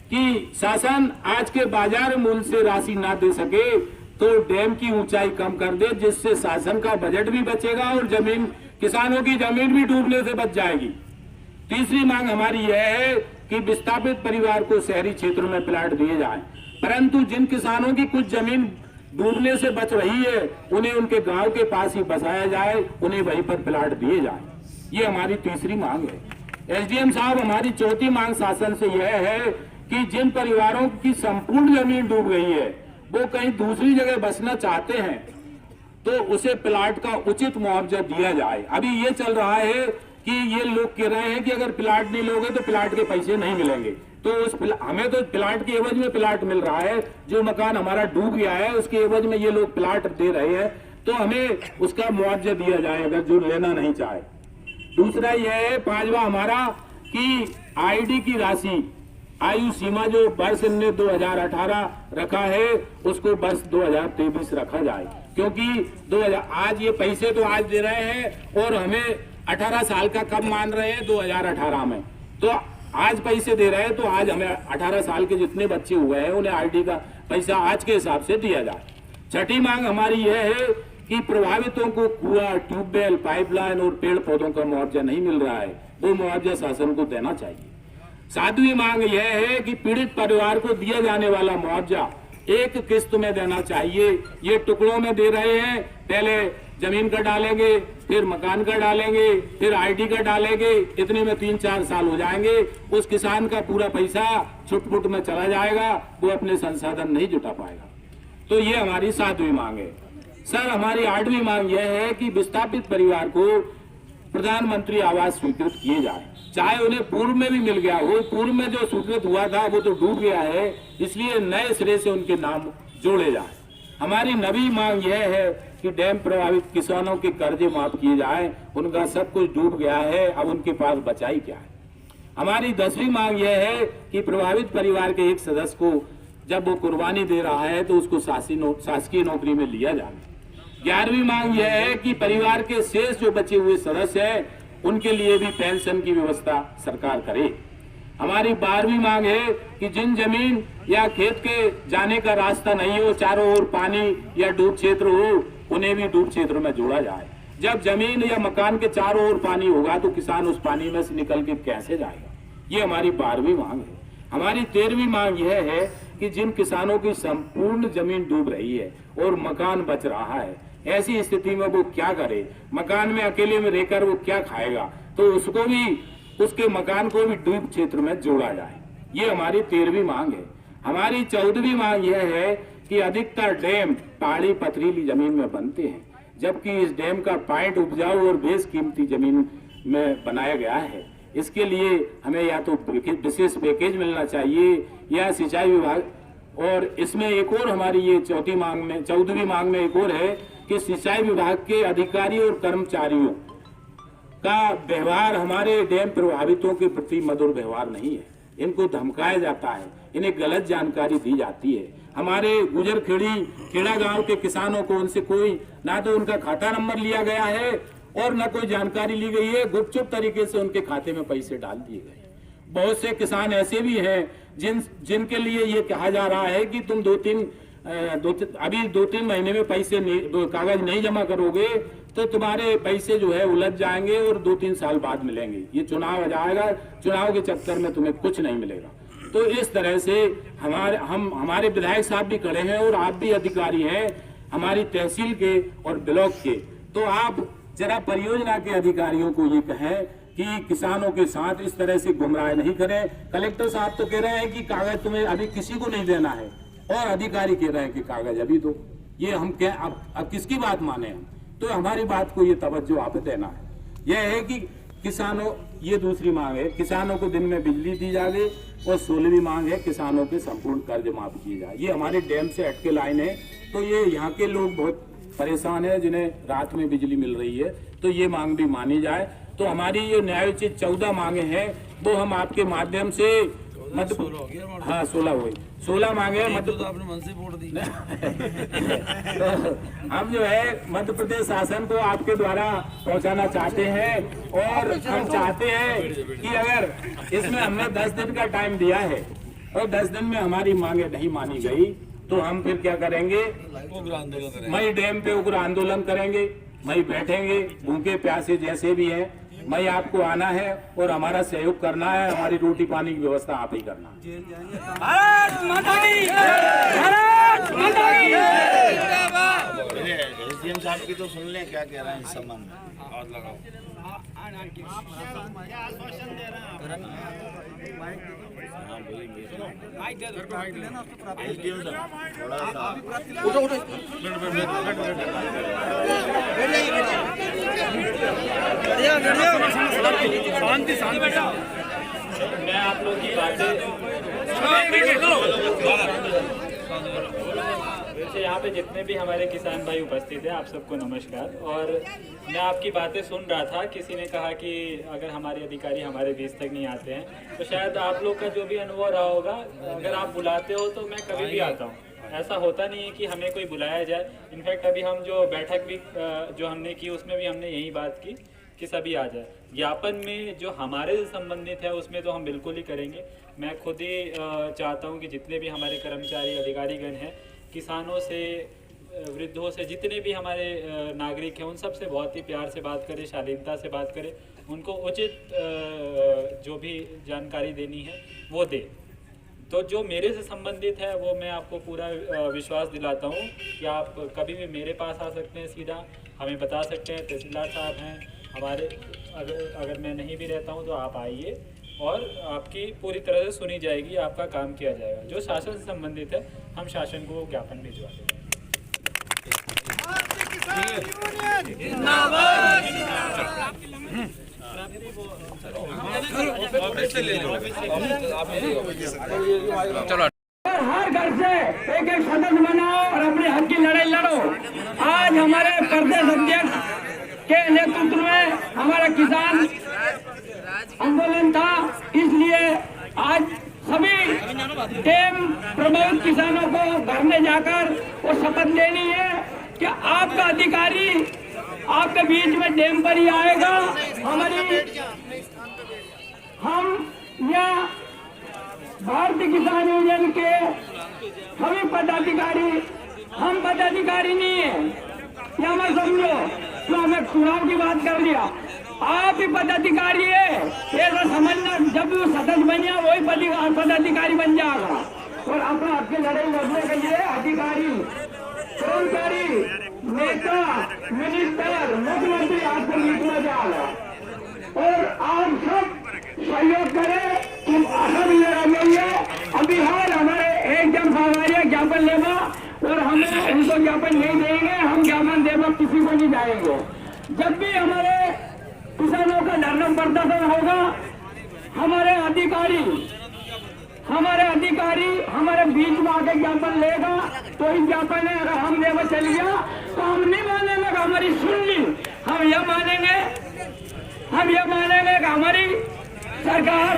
कि शासन आज के बाजार मूल्य से राशि ना दे सके तो डैम की ऊंचाई कम कर दे, जिससे शासन का बजट भी बचेगा और जमीन किसानों की जमीन भी डूबने से बच जाएगी। तीसरी मांग हमारी यह है कि विस्थापित परिवार को शहरी क्षेत्रों में प्लाट दिए जाएं, परंतु जिन किसानों की कुछ जमीन डूबने से बच रही है उन्हें उनके गांव के पास ही बसाया जाए, उन्हें वहीं पर प्लाट दिए जाएं। ये हमारी तीसरी मांग है। एसडीएम साहब, हमारी चौथी मांग शासन से यह है कि जिन परिवारों की संपूर्ण जमीन डूब गई है वो कहीं दूसरी जगह बसना चाहते हैं तो उसे प्लाट का उचित मुआवजा दिया जाए। अभी ये चल रहा है कि ये लोग कह रहे हैं कि अगर प्लाट नहीं लोगे तो प्लाट के पैसे नहीं मिलेंगे, तो हमें तो प्लाट के एवज में प्लाट मिल रहा है। जो मकान हमारा डूब गया है उसके एवज में ये लोग प्लाट दे रहे हैं, तो हमें उसका मुआवजा दिया जाए अगर जो लेना नहीं चाहे। दूसरा यह है, पांचवा हमारा, कि आईडी की राशि आयु सीमा जो वर्ष ने 2018 रखा है उसको वर्ष 2023 रखा जाए, क्योंकि 2000 आज ये पैसे तो आज दे रहे हैं और हमें 18 साल का कब मान रहे हैं 2018 में, तो आज पैसे दे रहे हैं तो आज हमें 18 साल के जितने बच्चे हुए हैं उन्हें आईडी का पैसा आज के हिसाब से दिया जाए। छठी मांग हमारी यह है कि प्रभावितों को कुआं, ट्यूबवेल, पाइपलाइन और पेड़ पौधों का मुआवजा नहीं मिल रहा है, वो मुआवजा शासन को देना चाहिए। सातवीं मांग यह है कि पीड़ित परिवार को दिया जाने वाला मुआवजा एक किस्त में देना चाहिए। ये टुकड़ों में दे रहे हैं, पहले जमीन का डालेंगे, फिर मकान का डालेंगे, फिर आईडी का डालेंगे, इतने में 3-4 साल हो जाएंगे। उस किसान का पूरा पैसा छुटपुट में चला जाएगा, वो अपने संसाधन नहीं जुटा पाएगा। तो ये हमारी 7वीं मांग है। सर, हमारी 8वीं मांग यह है कि विस्थापित परिवार को प्रधानमंत्री आवास स्वीकृत किए जाए, चाहे उन्हें पूर्व में भी मिल गया हो। पूर्व में जो स्वीकृत हुआ था वो तो डूब गया है, इसलिए नए सिरे से उनके नाम जोड़े जाए। हमारी 9वीं मांग यह है कि डैम प्रभावित किसानों के कर्जे माफ किए जाए, उनका सब कुछ डूब गया है, अब उनके पास बचाई क्या है। हमारी 10वीं मांग यह है कि प्रभावित परिवार के एक सदस्य को जब वो कुर्बानी दे रहा है तो उसको शासकीय नौकरी में लिया जाए। 11वीं मांग यह है कि परिवार के शेष जो बचे हुए सदस्य हैं उनके लिए भी पेंशन की व्यवस्था सरकार करे। हमारी 12वीं मांग है कि जिन जमीन या खेत के जाने का रास्ता नहीं हो, चारों ओर पानी या डूब क्षेत्र हो, उन्हें भी डूब क्षेत्र में जोड़ा जाए। जब जमीन या मकान के चारों ओर पानी होगा तो किसान उस पानी में से निकल के कैसे जाएगा। ये हमारी 12वीं मांग है। हमारी 13वीं मांग यह है कि जिन किसानों की संपूर्ण जमीन डूब रही है और मकान बच रहा है, ऐसी स्थिति में वो क्या करे, मकान में अकेले में रहकर वो क्या खाएगा, तो उसको भी, उसके मकान को भी डूब क्षेत्र में जोड़ा जाए। ये हमारी 13वीं मांग है। हमारी 14वीं मांग यह है कि अधिकतर डैम पहाड़ी पथरीली जमीन में बनते हैं, जबकि इस डैम का पॉइंट उपजाऊ और बेशकीमती जमीन में बनाया गया है। इसके लिए हमें या तो विशेष पैकेज मिलना चाहिए या सिंचाई विभाग, और इसमें एक और हमारी ये 14वीं मांग में एक और है कि सिंचाई विभाग के अधिकारी और कर्मचारियों का व्यवहार हमारे डैम प्रभावितों के प्रति मधुर व्यवहार नहीं है। इनको धमकाया जाता है, इन्हें गलत जानकारी दी जाती है। हमारे गुजर खेड़ा गांव के किसानों को उनसे कोई ना तो उनका खाता नंबर लिया गया है और न कोई जानकारी ली गई है, गुपचुप तरीके से उनके खाते में पैसे डाल दिए गए। बहुत से किसान ऐसे भी हैं जिनके लिए ये कहा जा रहा है कि तुम 2-3 महीने में पैसे कागज नहीं जमा करोगे तो तुम्हारे पैसे जो है उलझ जाएंगे और 2-3 साल बाद मिलेंगे। ये चुनाव आ जाएगा, चुनाव के चक्कर में तुम्हें कुछ नहीं मिलेगा। तो इस तरह से हमारे विधायक साहब भी खड़े हैं और आप भी अधिकारी हैं हमारी तहसील के और ब्लॉक के, तो आप जरा परियोजना के अधिकारियों को ये कहें कि किसानों के साथ इस तरह से गुमराह नहीं करें। कलेक्टर साहब तो कह रहे हैं कि कागज तुम्हें अभी किसी को नहीं देना है और अधिकारी कह रहे हैं कि कागज अभी दो। ये हम क्या अब किसकी बात माने हम? तो हमारी बात को ये तवज्जो आप देना है। यह है कि किसानों, ये दूसरी मांग है, किसानों को दिन में बिजली दी जाए, और 16वीं मांग है किसानों के संपूर्ण कर्ज माफ किए जाए। ये हमारे डैम से हटके लाइन है, तो ये यहाँ के लोग बहुत परेशान है जिन्हें रात में बिजली मिल रही है, तो ये मांग भी मानी जाए। तो हमारी ये न्यायोचित 14 मांगे हैं वो हम आपके माध्यम से हाँ 16 हुए, 16 मांगे मध्य। तो आपने मन से वोट दी। हम जो है मध्य प्रदेश शासन को आपके द्वारा पहुंचाना चाहते हैं, और हम चाहते हैं कि अगर इसमें हमने 10 दिन का टाइम दिया है और 10 दिन में हमारी मांगे नहीं मानी गई तो हम फिर क्या करेंगे, मई डैम पे उग्र आंदोलन करेंगे, मई बैठेंगे भूखे प्यासे जैसे भी हैं। मई आपको आना है और हमारा सहयोग करना है, हमारी रोटी पानी की व्यवस्था आप ही करना। भारत माता की जय, भारत माता की जय। एसडीएम साहब की तो सुन लें क्या कह रहे हैं इस संबंध में। और लगाओ एसडीएम साहब थोड़ा सा शांति शांति बेटा। मैं आप लोग की बातें वैसे यहाँ पे जितने भी हमारे किसान भाई उपस्थित हैं, आप सबको नमस्कार। और मैं आपकी बातें सुन रहा था, किसी ने कहा कि अगर हमारे अधिकारी हमारे बीच तक नहीं आते हैं तो शायद आप लोग का जो भी अनुभव रहा होगा, अगर आप बुलाते हो तो मैं कभी भी आता हूँ। ऐसा होता नहीं है कि हमें कोई बुलाया जाए। इनफैक्ट अभी हम जो बैठक भी जो हमने की उसमें भी हमने यही बात की कि सभी आ जाए। ज्ञापन में जो हमारे से संबंधित है उसमें तो हम बिल्कुल ही करेंगे। मैं खुद ही चाहता हूं कि जितने भी हमारे कर्मचारी अधिकारीगण हैं, किसानों से वृद्धों से जितने भी हमारे नागरिक हैं, उन सब से बहुत ही प्यार से बात करें, शालीनता से बात करें, उनको उचित जो भी जानकारी देनी है वो दे। तो जो मेरे से संबंधित है वो मैं आपको पूरा विश्वास दिलाता हूँ कि आप कभी भी मेरे पास आ सकते हैं, सीधा हमें बता सकते हैं। तहसीलदार साहब हैं हमारे, अगर मैं नहीं भी रहता हूँ तो आप आइए और आपकी पूरी तरह से सुनी जाएगी, आपका काम किया जाएगा। जो शासन से संबंधित है हम शासन को ज्ञापन भिजवा देंगे। हर घर से एक एक सदस्य बनाओ और अपने हक की लड़ाई लड़ो। आज हमारे प्रदेश अध्यक्ष के नेतृत्व में हमारा किसान आंदोलन था, इसलिए आज सभी डैम प्रभावित किसानों को घर में जाकर वो शपथ लेनी है कि आपका अधिकारी आपके बीच में डैम पर ही आएगा। हम यहाँ भारतीय किसान यूनियन के सभी पदाधिकारी, हम पदाधिकारी नहीं है, या मैं समझो तो हमें चुनाव की बात कर लिया, आप ही पदाधिकारी है, ऐसा समझना। जब वो सदस्य बन जाए वही पदाधिकारी बन जाएगा। और अपना आपके लड़ाई लड़ने के लिए अधिकारी, कर्मचारी, नेता, मिनिस्टर, मुख्यमंत्री आपको मीट में जाएगा। और आप सब सहयोग करें, तुम असम लड़ाइए। अभी हाल हमारे एकदम सामान्य ज्ञापन लेगा और हमें उनको ज्ञापन नहीं देंगे, हम ज्ञापन देगा किसी को नहीं जाएंगे। जब भी हमारे किसानों का धरना प्रदर्शन होगा, हमारे अधिकारी हमारे बीच में आके ज्ञापन लेगा तो ही ज्ञापन है। अगर हम लेकर चल गया तो हम नहीं मानेंगे कि हमारी सुन ली, हम यह मानेंगे कि हमारी सरकार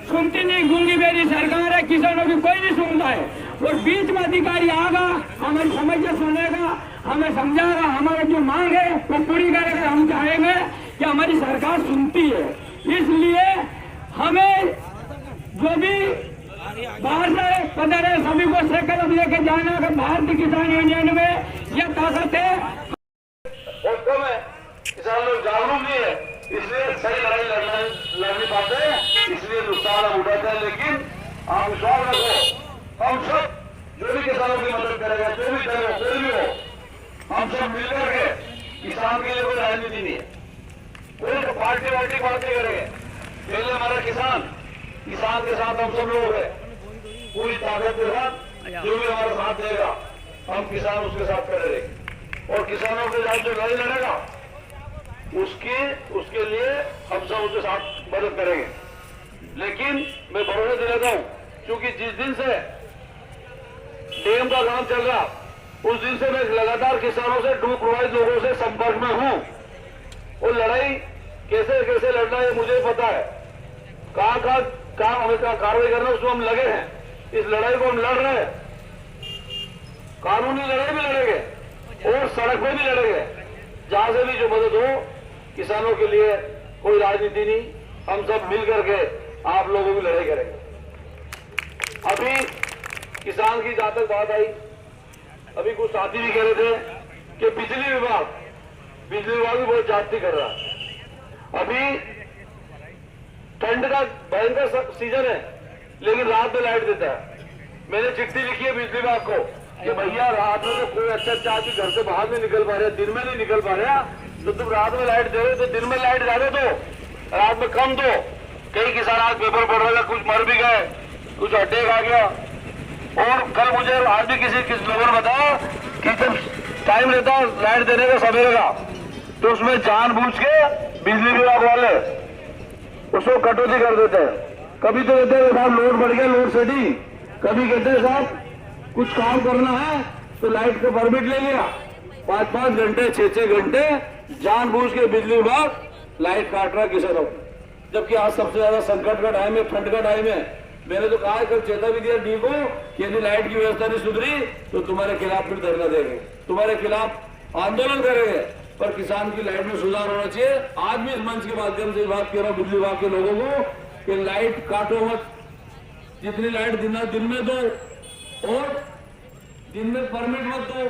सुनती नहीं, गूंगी बेरी सरकार है, किसानों की कोई नहीं सुनता है। और बीच में अधिकारी आएगा, हमारी समस्या सुनेगा, हमें समझाएगा, हमारा जो मांग है वो पूरी करेगा। हम चाहेंगे कि हमारी सरकार सुनती है, इसलिए हमें जो भी बाहर से पदर है सभी को संकल्प लेके जाना कि भारतीय किसान यूनियन में यह ताकत है। बहुत कम है, किसान लोग जागरूक नहीं है, इसलिए सही लड़ाई लड़नी पाते हैं, इसलिए नुकसान हम उठाते हैं। लेकिन आप विश्वास रखो, हम सब जो भी किसानों की मदद करेगा, जो भी दल हो, कोई भी हो, हम सब मिलकर के किसान के लिए कोई राजनीति नहीं है, कोई पार्टी करेंगे। पहले हमारा किसान के साथ हम सब लोग हैं, पूरी ताकत के साथ जो भी हमारा साथ देगा हम किसान उसके साथ खड़े रहेंगे। और किसानों के साथ जो लड़ाई लड़ेगा उसके लिए हम सब उसके साथ मदद करेंगे। लेकिन मैं भरोसा दिलाता हूँ, क्योंकि जिस दिन से डैम का काम चल रहा उस दिन से मैं लगातार किसानों से, डूब प्रभावित लोगों से संपर्क में हूँ। वो लड़ाई कैसे लड़ना है मुझे पता है, कहाँ काम हमें कार्रवाई करना, उसमें हम लगे हैं। इस लड़ाई को हम लड़ रहे हैं, कानूनी लड़ाई भी लड़ेंगे और सड़क पे भी लड़ेंगे, जहां से भी जो मदद हो। किसानों के लिए कोई राजनीति नहीं, हम सब मिल करके आप लोगों की लड़ाई करेंगे। अभी किसान की जहां तक बात आई, अभी कुछ साथी भी कह रहे थे कि बिजली विभाग भी बहुत जागती कर रहा है। अभी ठंड का भयंकर सीजन है, लेकिन रात में लाइट देता है। मैंने चिट्ठी लिखी है बिजली विभाग को कि भैया रात में तो कोई अच्छा आदमी घर से बाहर नहीं निकल पा रहा, दिन में नहीं निकल पा रहा, तो तुम रात में लाइट दे रहे हो, तो दिन में लाइट ज्यादा दो, रात में कम दो। कई किसान आज पेपर पढ़ रहे थे, कुछ मर भी गए, कुछ अटैक आ गया। और कल मुझे आज भी किस लोगों ने बताया कि जब टाइम रहता है लाइट देने का सवेरे का, तो उसमें जानबूझ के बिजली विभाग वाले उसको कटौती कर देते हैं। कभी तो कहते हैं साहब लोड बढ़ गया, लोड शेडिंग, कभी कहते हैं साहब कुछ काम करना है तो लाइट का परमिट ले लिया, 5-5 घंटे 6-6 घंटे जानबूझ के बिजली विभाग लाइट काट रहा किसानों। जबकि आज सबसे ज्यादा संकट का टाइम है, ठंड का टाइम है। मैंने तो कहा कल चेता भी दिया डी को कि यदि लाइट की व्यवस्था नहीं सुधरी तो तुम्हारे खिलाफ फिर धरना देंगे, तुम्हारे खिलाफ आंदोलन करेंगे। पर किसान की लाइट में सुधार होना चाहिए। आज भी इस मंच के माध्यम से बात कर रहा हूं बिजली विभाग के लोगों को कि लाइट काटो मत, जितनी लाइट दिन में दो और दिन में परमिट मत दो।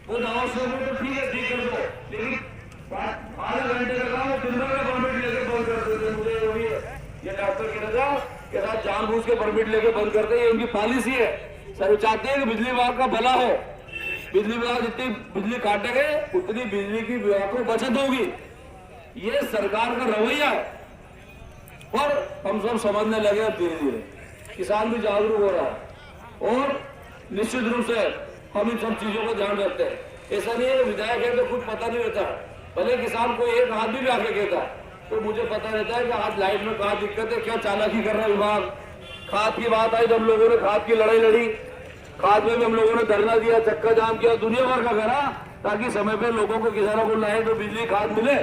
वो दावा से तो ठीक है, ठीक कर दो, लेकिन आधे घंटे का काम दिन भर का परमिट लेके बंद कर देते। मुझे वही ये डॉक्टर कह रहा था के साथ जानबूझ के परमिट लेके बंद करते हैं, ये उनकी पॉलिसी है। सर चाहते हैं कि बिजली विभाग का भला हो, बिजली विभाग जितनी बिजली काटेंगे उतनी बिजली की विभाग को बचत होगी। ये सरकार का रवैया है और हम सब समझने लगे अब धीरे धीरे, किसान भी जागरूक हो रहा है और निश्चित रूप से हम इन सब चीजों को ध्यान रखते हैं। ऐसा नहीं है विधायक है तो कुछ पता नहीं रहता, भले किसान को एक आदमी भी आके कहता है तो मुझे पता रहता है कि आज लाइट में क्या दिक्कत है, क्या चालाकी कर रहा है विभाग। खाद की बात आई तो हम लोगों ने खाद की लड़ाई लड़ी, खाद में भी हम लोगों ने धरना दिया, चक्का जाम किया, दुनिया भर का करा ताकि समय पे लोगों को किसानों को लाइट और बिजली खाद मिले।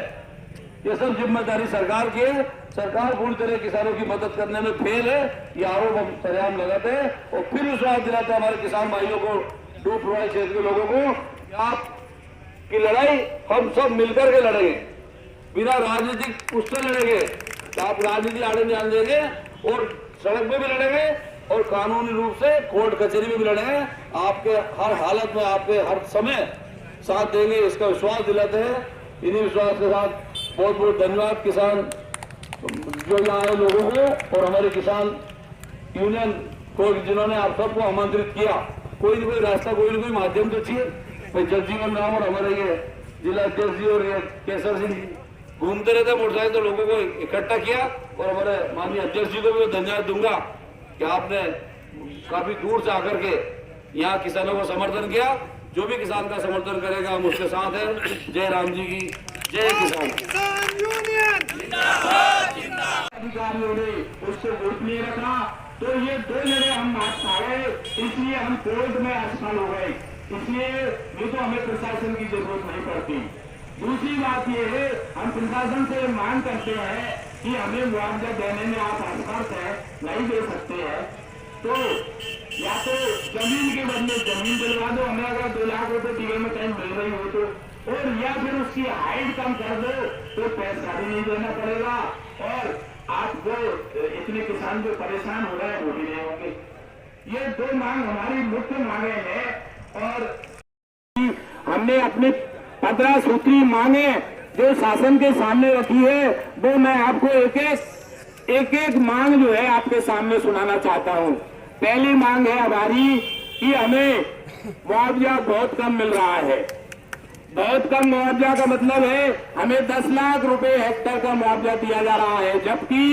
ये सब जिम्मेदारी सरकार की है। सरकार पूरी तरह किसानों की मदद करने में फेल है, ये आरोप हम सरेआम लगाते हैं और फिर विश्वास दिलाते हैं हमारे किसान भाइयों को, डूब प्रभावित क्षेत्र के लोगों को। आपकी लड़ाई हम सब मिलकर के लड़ेंगे, बिना राजनीतिक उससे लड़ेंगे। तो आप राजनीति आड़े नहीं आने देंगे और सड़क पे भी लड़ेंगे और कानूनी रूप से कोर्ट कचहरी में भी लड़ेंगे। आपके हर हालत में, आपके हर समय साथ देंगे, इसका विश्वास दिलाते हैं। इन्हीं विश्वास के साथ बहुत बहुत धन्यवाद किसान जो यहाँ आए लोगों को और हमारे किसान यूनियन को जिन्होंने आप सबको आमंत्रित किया। कोई ना कोई रास्ता, कोई ना कोई माध्यम तो चाहिए। भाई जगजीवन राम और हमारे ये जिला अध्यक्ष जी और ये केसर सिंह घूमते रहते मोटरसाइकिल, तो लोगों को इकट्ठा किया और हमारे माननीय अध्यक्ष जी को भी धन्यवाद दूंगा कि आपने काफी दूर से आकर के यहाँ किसानों को समर्थन किया। जो भी किसान का समर्थन करेगा हम उसके साथ हैं। जय राम जी की जय। किसान यूनियन अधिकारियों ने उससे वोट नहीं रखा तो ये 2 जगह हम मार पाए, इसलिए हम कोर्ट में असफल हो गए। इसलिए ये तो हमें प्रशासन की जरूरत नहीं पड़ती। दूसरी बात ये है, हम प्रशासन से मांग करते हैं कि हमें मुआवजा देने में आप असमर्थ है, नहीं दे सकते हैं तो या तो जमीन के बदले जमीन दिलवा दो हमें, अगर 2 लाख रुपए बीघे में कहीं मिल रही हो तो, और या फिर उसकी हाइट कम कर दो तो पैसा भी नहीं देना पड़ेगा और आप जो इतने किसान जो परेशान हो रहे हैं वो भी नहीं होंगे। ये 2 मांग हमारी मुख्य मांगे हैं और हमने अपने 15 सूत्री मांगे जो शासन के सामने रखी है, वो मैं आपको एक एक मांग जो है आपके सामने सुनाना चाहता हूँ। पहली मांग है हमारी कि हमें मुआवजा बहुत कम मिल रहा है। बहुत कम मुआवजा का मतलब है हमें 10 लाख रुपए हेक्टेयर का मुआवजा दिया जा रहा है, जबकि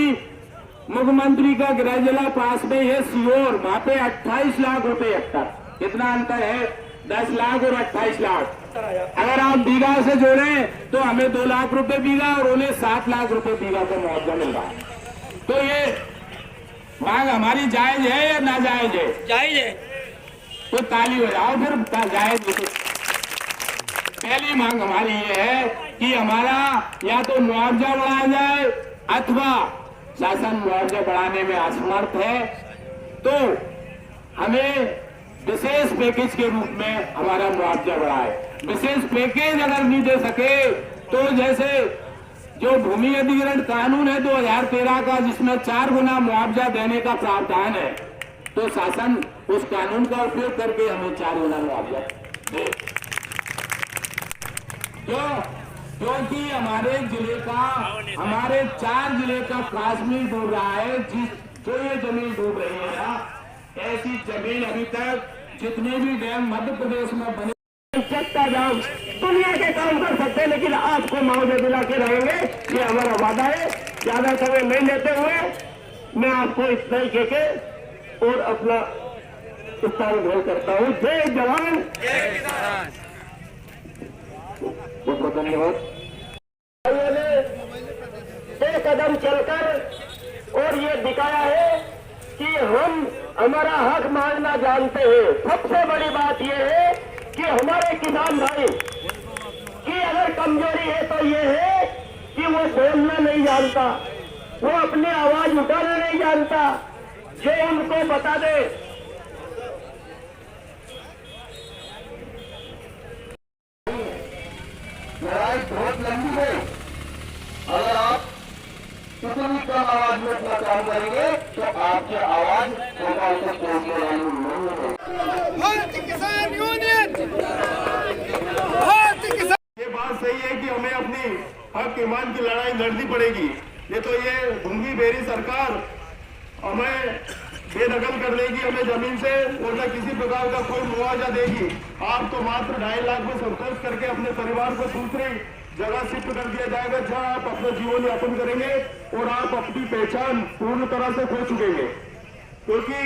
मुख्यमंत्री का गृह जिला पास में है सीहोर, वहां पे 28 लाख रुपए हेक्टेयर। कितना अंतर है? 10 लाख और 28 लाख। अगर आप बीघा से जोड़ें तो हमें 2 लाख रुपए बीघा और उन्हें 7 लाख रुपए बीघा का मुआवजा मिल रहा है। तो ये मांग हमारी जायज है या नाजायज है? जायज है। तो ताली हो जाओ फिर जायज है। पहली मांग हमारी ये है कि हमारा या तो मुआवजा बढ़ाया जाए अथवा शासन मुआवजा बढ़ाने में असमर्थ है, तो हमें विशेष पैकेज के रूप में हमारा मुआवजा बढ़ाए। विशेष पैकेज अगर नहीं दे सके तो जैसे जो भूमि अधिग्रहण कानून है 2013 का, जिसमें 4 गुना मुआवजा देने का प्रावधान है, तो शासन उस कानून का उपयोग करके हमें 4 गुना मुआवजा दे। क्योंकि हमारे 4 जिले का कश्मीर डूब रहा है, जो ये जमीन डूब रही है ना, ऐसी जमीन अभी तक जितने भी डैम मध्य प्रदेश में बने सकता जाओ दुनिया के काम कर सकते हैं, लेकिन आपको मुआवजा दिला के रहेंगे, ये हमारा वादा है। ज्यादा समय नहीं लेते हुए मैं आपको इस तरीके के और अपना स्थान ग्रहण करता हूँ। जय जवान जय किसान। बहुत बहुत धन्यवाद। एक कदम चलकर और ये दिखाया है कि हम हमारा हक मांगना जानते हैं। सबसे बड़ी बात यह है कि हमारे किसान भाई की अगर कमजोरी है तो ये है कि वो बोलना नहीं जानता, वो अपनी आवाज उठाना नहीं जानता। जो उनको बता दे लड़ाई बहुत लंबी है, अगर आप कितनी कम आवाज में अपना काम करेंगे तो आपकी आवाज सरकार को पहुंचने वाली नहीं है। भारतीय किसान यूनियन, भारतीय किसान। ये बात सही है कि हमें अपनी हक ईमान की लड़ाई लड़नी पड़ेगी, ये तो ये ढूंगी बेरी सरकार हमें बेदखल कर लेगी हमें जमीन से, और न किसी प्रकार का कोई मुआवजा देगी। आपको मात्र 2.5 लाख में संतोष करके अपने परिवार को दूसरी जगह शिफ्ट कर दिया जाएगा, जहां आप अपना जीवन यापन करेंगे और आप अपनी पहचान पूर्ण तरह से खो चुकेंगे। क्योंकि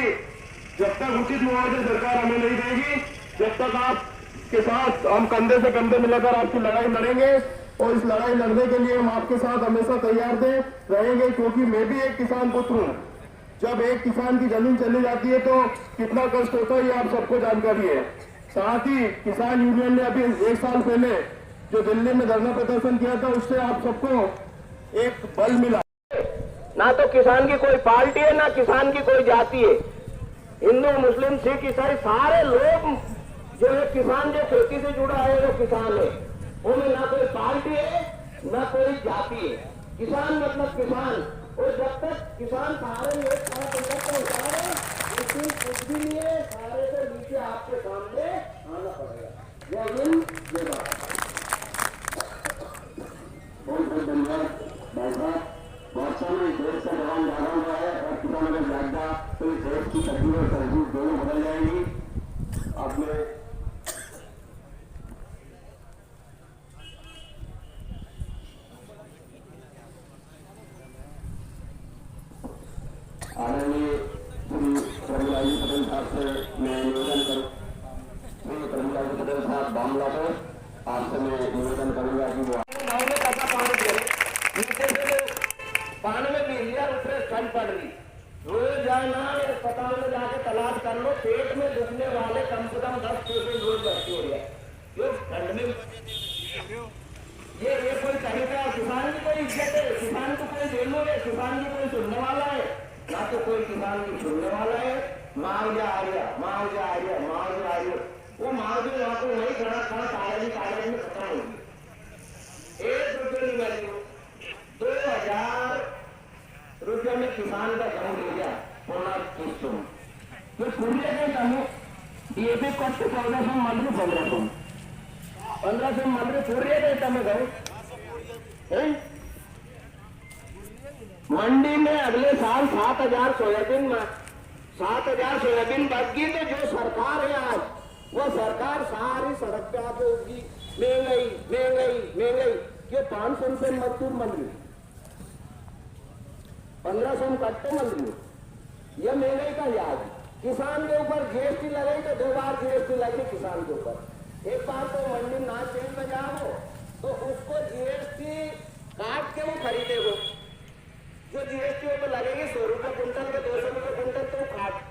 जब तक उचित मुआवजा सरकार हमें नहीं देगी, जब तक आपके साथ हम कंधे से कंधे मिलाकर आपकी लड़ाई लड़ेंगे, और इस लड़ाई लड़ने के लिए हम आपके साथ हमेशा तैयार रहेंगे। क्योंकि मैं भी एक किसान पुत्र हूँ। जब एक किसान की जमीन चली जाती है तो कितना कष्ट होता है, ये आप सबको जानकारी है। साथ ही किसान यूनियन ने अभी 1 साल पहले जो दिल्ली में धरना प्रदर्शन किया था, उससे आप सबको एक बल मिला। ना तो किसान की कोई पार्टी है, ना किसान की कोई जाति है। हिंदू, मुस्लिम, सिख, ईसाई सारे लोग जो है किसान, जो खेती से जुड़ा है वो किसान है। उनमें ना कोई पार्टी है, ना कोई जाति है। किसान मतलब किसान। और जब तक किसान सारे लोग कुछ भी नहीं है, सारे से नीचे आपके सामने आना पड़ेगा। जय हिंद, जय भारत। बहुत बहुत धन्यवाद भाई साहब। बहुत सारे देश का जवान ज्यादा हुआ है और किसानों का ज्यादा, तो इस देश की तकलीफ और तरजीह दोनों बदल जाएगी। आपने आदरणीय श्री प्रभुलाल पटेल साहब से मैं निवेदन करूँ, श्री प्रभुलाल पटेल साहब मामला को आपसे मैं निवेदन करूंगा कि वो पानी में बिजलियां उतरे कम पड़ रही। रोजाना अस्पताल में जाके तलाश कर लो, पेट में दुखने वाले कम से कम 10 पेशेंट रोज भर्ती हो गया। ये कोई तरीका? किसान की कोई इज्जत है? किसान को कोई वैल्यू है? किसान की कोई सुनने वाला है? ना तो कोई किसान की सुनने वाला है। मुआवजा आ गया, मुआवजा आ गया, मुआवजा आ गया। वो मुआवजे वहां को नहीं खड़ा कागज में खत्म होगी। 1 रुपये नहीं वैल्यू, 2000 रुपये में किसान का गाँव ले गया पूरा किस्तों में। तो पूरे के तनु डीएपी कष्ट 1400 मंत्री 1500 मंत्री पूरे के तमे गए। मंडी में अगले साल 7000 सोयाबीन बच गई। तो जो सरकार है आज, वो सरकार सारी सड़क पे आके होगी महंगाई महंगाई महंगाई। ये 500 रुपये मजदूर बन रही, 1500 कट्टे बन रही। ये महंगाई का याद। किसान के ऊपर जीएसटी लगाई तो 2 बार जीएसटी लगी किसान के ऊपर। एक बार तो मंडी ना चेंज में जाओ तो उसको जीएसटी काट के वो खरीदे हो। जो जीएसटी पे लगेगी 100 रुपये कुंटल के 200 रुपये कुंटल, तो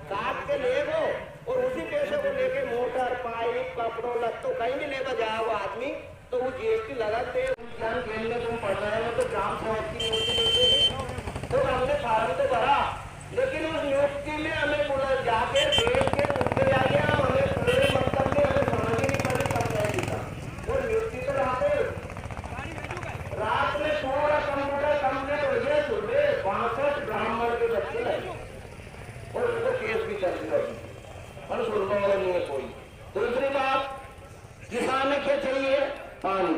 काट के ले गो और उसी पैसे को लेके मोटर, पाइप, कपड़ों, लत्तों कहीं भी लेकर जाए वो आदमी, तो वो जीएसटी लगाते। ज्ञान खेल में तुम पढ़ रहे हो तो ग्राम सेवक की नीति देते, तो हमने और सुरक्षा नहीं है कोई। दूसरी बात, किसान ने क्या चाहिए? पानी।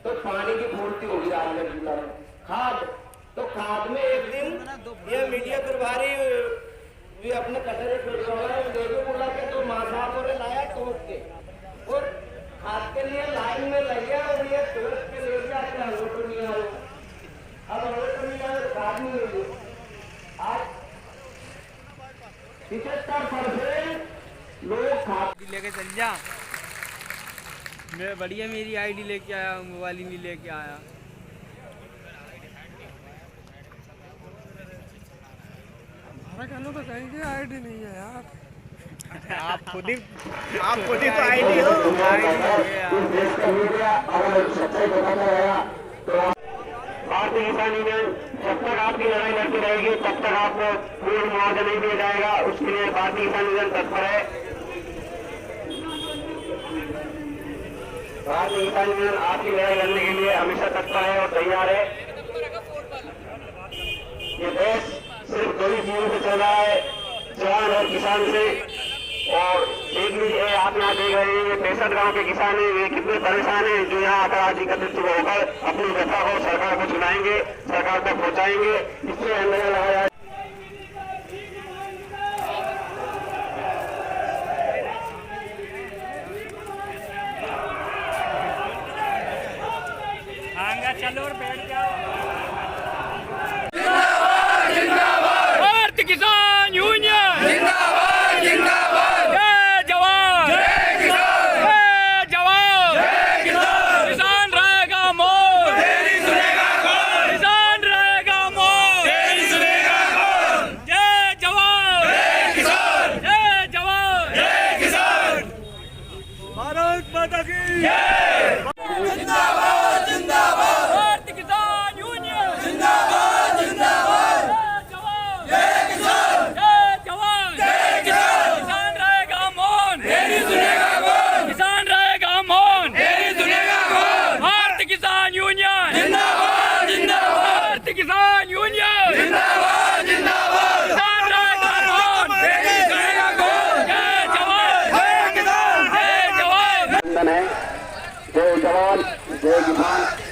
तो पानी की पूर्ति होगी राजगढ़ जिला में। खाद, तो खाद में एक दिन ये मीडिया प्रभारी भी अपने कटरे देखो बोला कि तो मासा को लाया टोट के और खाद के लिए लाइन में लग गया और ये टोट के ले गया अपना वोट नहीं आया। अब वोट नहीं आया, खाद नहीं मिली। आज 75% लोग खाद लेके चल जा। मैं बढ़िया मेरी आईडी लेके आया, मोबाइल ही नहीं लेके आया। हमारा कहना तो कहेंगे आईडी नहीं है यार। आप खुद ही तो आईडी हो। भारतीय किसान यूनियन जब तक आपकी लड़ाई लड़ती रहेगी तब तक आपको पूर्ण मुआवजा नहीं दिया जाएगा। उसके लिए भारतीय किसान यूनियन तत्पर है। भारतीय किसान यूनियन आपकी लड़ाई लड़ने के लिए हमेशा तत्पर है और तैयार है। ये देश सिर्फ दो ही चीजों से चल रहा है, जवान और किसान से। और एक भी आप यहाँ देख रहे हैं 65 गांव के किसान हैं, वे कितने परेशान हैं, जो यहाँ आकर आज एकत्रित होकर अपनी व्यथा को सरकार को सुनाएंगे, सरकार तक पहुँचाएंगे। इससे अंदाजा लगाया चलो और बैठ जाओ। भारतीय किसान यूनियन जिंदाबाद जिंदाबाद। जय जवान जय किसान, जय जवान जय किसान। किसान रहेगा मोर, तेरी सुनेगा कौन? किसान रहेगा मोर, तेरी सुनेगा कौन? जय जवान जय किसान, जय जवान जय किसान। भारत माता की जय। जिंदाबाद जिंदाबाद। भारतीय किसान यूनियन जिंदाबाद जिंदाबाद। जय किसान, जय जवान जय किसान। किसान रहेगा मौन, तेरी सुनेगा कौन? किसान रहेगा मौन, तेरी सुनेगा कौन? भारतीय किसान यूनियन जिंदाबाद जिंदाबाद। भारतीय किसान यूनियन जिंदाबाद जिंदाबाद। किसान रहेगा मौन, तेरी सुनेगा कौन? जय जवान जय किसान, जय जवान है। जय जवान जय किसान।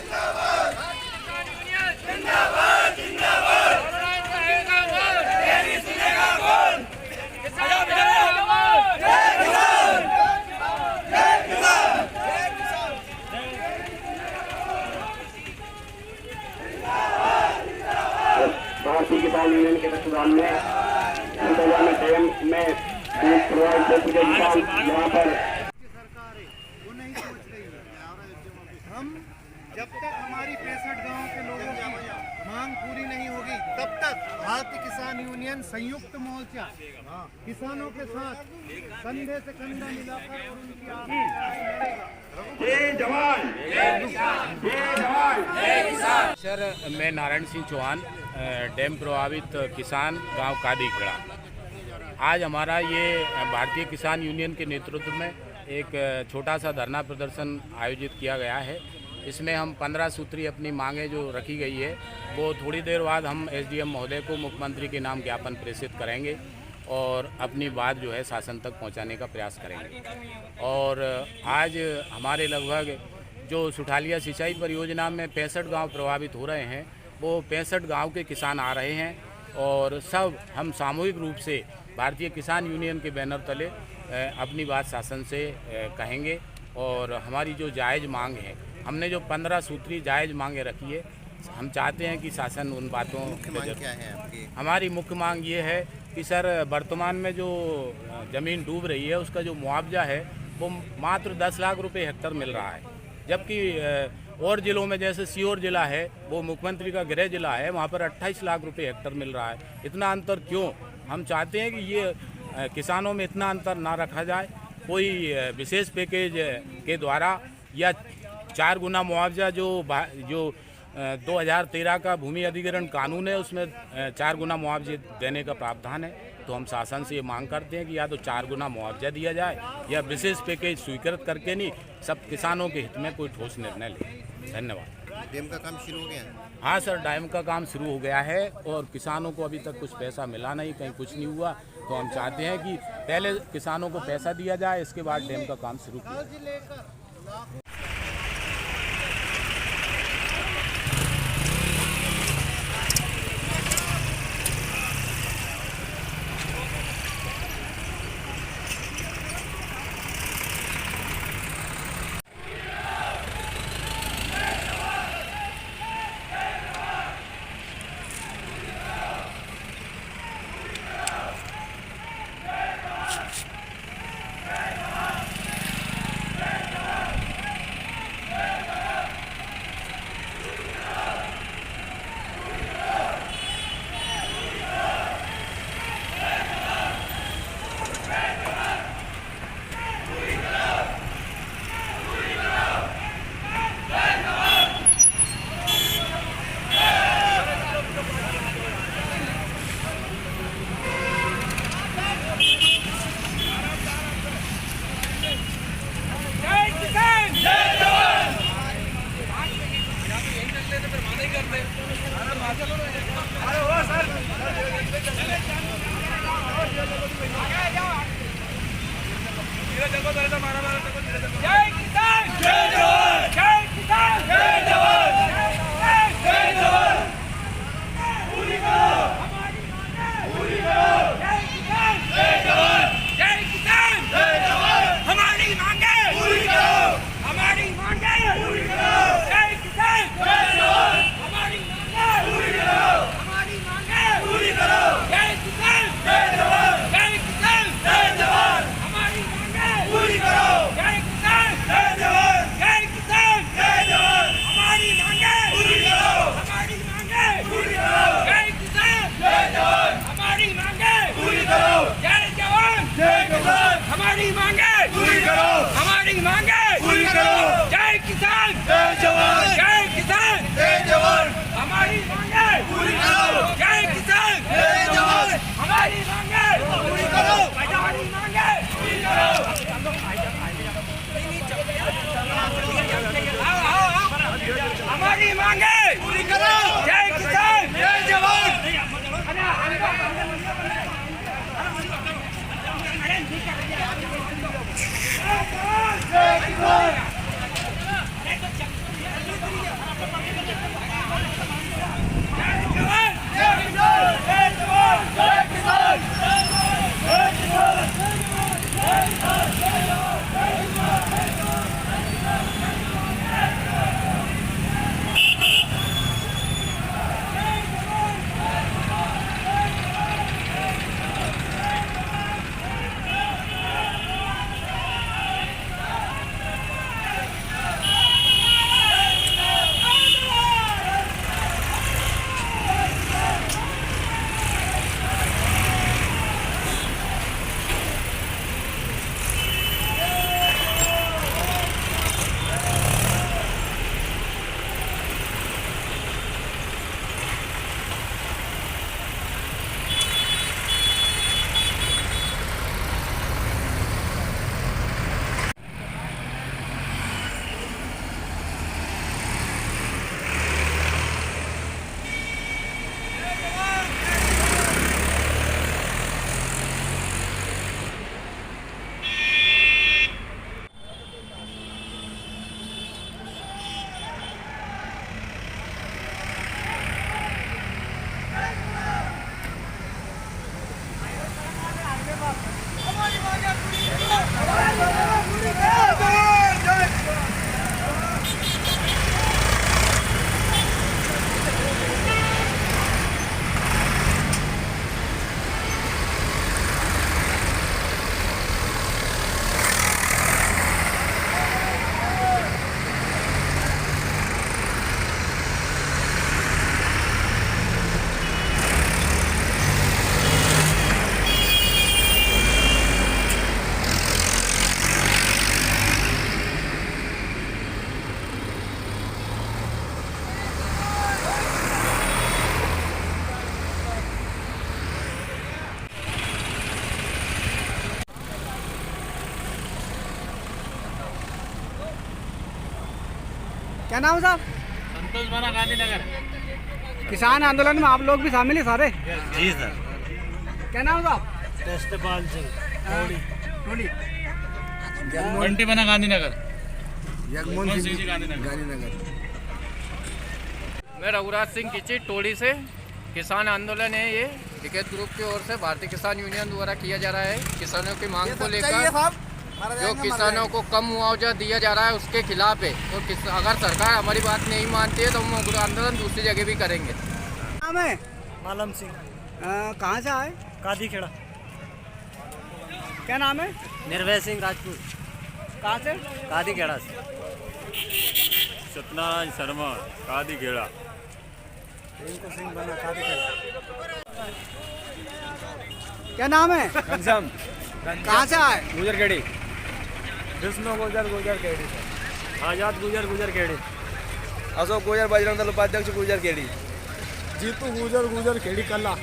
भारतीय किसान यूनियन के तत्वाधान में डैम में यहाँ पर हम जब तक हमारी 65 गांव के लोगों की मांग पूरी नहीं होगी तब तक भारतीय किसान यूनियन संयुक्त मोर्चा किसानों के साथ कंधे से कंधा मिलाकर और उनकी लड़ेगा। जय जवान जय किसान, जय जवान जय किसान। सर, मैं नारायण सिंह चौहान, डैम प्रभावित किसान गांव कादीखेड़ा। आज हमारा ये भारतीय किसान यूनियन के नेतृत्व में एक छोटा सा धरना प्रदर्शन आयोजित किया गया है। इसमें हम 15 सूत्री अपनी मांगें जो रखी गई है वो थोड़ी देर बाद हम एसडीएम महोदय को मुख्यमंत्री के नाम ज्ञापन प्रेषित करेंगे और अपनी बात जो है शासन तक पहुंचाने का प्रयास करेंगे। और आज हमारे लगभग जो सुठालिया सिंचाई परियोजना में 65 गांव प्रभावित हो रहे हैं, वो 65 गांव के किसान आ रहे हैं और सब हम सामूहिक रूप से भारतीय किसान यूनियन के बैनर तले अपनी बात शासन से कहेंगे। और हमारी जो जायज़ मांग है, हमने जो 15 सूत्री जायज़ मांगे रखी है, हम चाहते हैं कि शासन उन बातों क्या है आपकी? हमारी मुख्य मांग ये है कि सर, वर्तमान में जो ज़मीन डूब रही है उसका जो मुआवजा है वो मात्र 10 लाख रुपए हेक्टर मिल रहा है, जबकि और ज़िलों में जैसे सीहोर ज़िला है, वो मुख्यमंत्री का गृह ज़िला है, वहाँ पर 28 लाख रुपए हेक्टर मिल रहा है। इतना अंतर क्यों? हम चाहते हैं कि ये किसानों में इतना अंतर ना रखा जाए। कोई विशेष पैकेज के द्वारा या 4 गुना मुआवजा जो 2013 का भूमि अधिग्रहण कानून है उसमें 4 गुना मुआवजे देने का प्रावधान है। तो हम शासन से ये मांग करते हैं कि या तो 4 गुना मुआवजा दिया जाए या विशेष पैकेज स्वीकृत करके नहीं, सब किसानों के हित में कोई ठोस निर्णय ले। धन्यवाद। डैम का काम शुरू हो गया? हाँ सर, डैम का काम शुरू हो गया है और किसानों को अभी तक कुछ पैसा मिला नहीं, कहीं कुछ नहीं हुआ। तो तो हम चाहते हैं कि पहले किसानों को पैसा दिया जाए, इसके बाद डैम का काम शुरू किया जाए। हमारी मांगे पूरी करो। जय किसान, जय जवान। क्या नाम है साहब? संतोष बना, गांधीनगर। किसान आंदोलन में आप लोग भी शामिल हैं सारे? जी सर। क्या नाम है साहब? टेस्टपाल सिंह टोली बंटी बना गांधीनगर। जगमोहन सिंह जी गांधीनगर। मैं रघुराज सिंह किची टोली से। किसान आंदोलन है ये टिकैत ग्रुप की ओर से भारतीय किसान यूनियन द्वारा किया जा रहा है। किसानों की मांग को लेकर जो किसानों को कम मुआवजा दिया जा रहा है उसके खिलाफ है। और अगर सरकार हमारी बात नहीं मानती है तो हम आंदोलन दूसरी जगह भी करेंगे। नाम है मालम सिंह। कहाँ से आए? कादी खेड़ा। क्या नाम है? निर्भय सिंह राजपूत। कहाँ से? कादी खेड़ा से। सत्यनारायण शर्मा कादी खेड़ा। सिंह बना कादी खेड़ा। क्या नाम है? घनश्याम। कहाँ से आए? गुजर खेड़ी। विष्णु गुजर खेड़ी। आजाद गुजर खेड़ी। अशोक गुजर बजरंग दल उपाध्यक्ष गुजर खेड़ी। जीतू गुजर खेड़ी कला।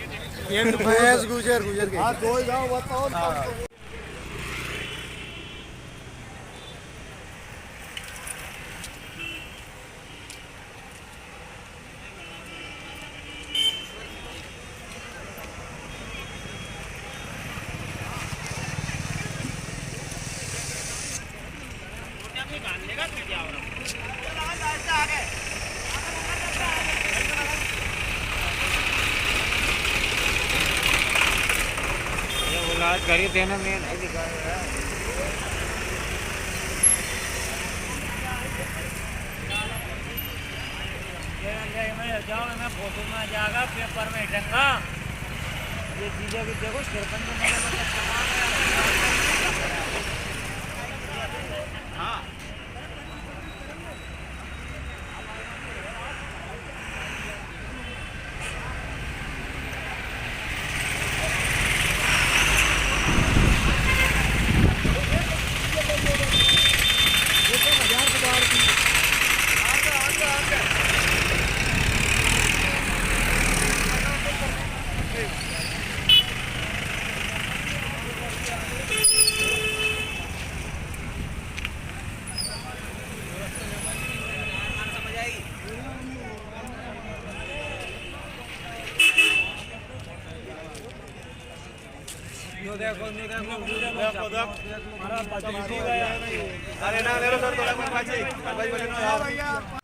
महेश गुजर खेड़ी। हाँ, दो ही गाँव बताओ। करी थे ना मैं नहीं दिखा जाओ मैं फोटो में जाएगा पेपर में टंगा ये चीज़ें भी देखो सरपंच हाँ अरे ना ले लो सर थोड़ा कुछ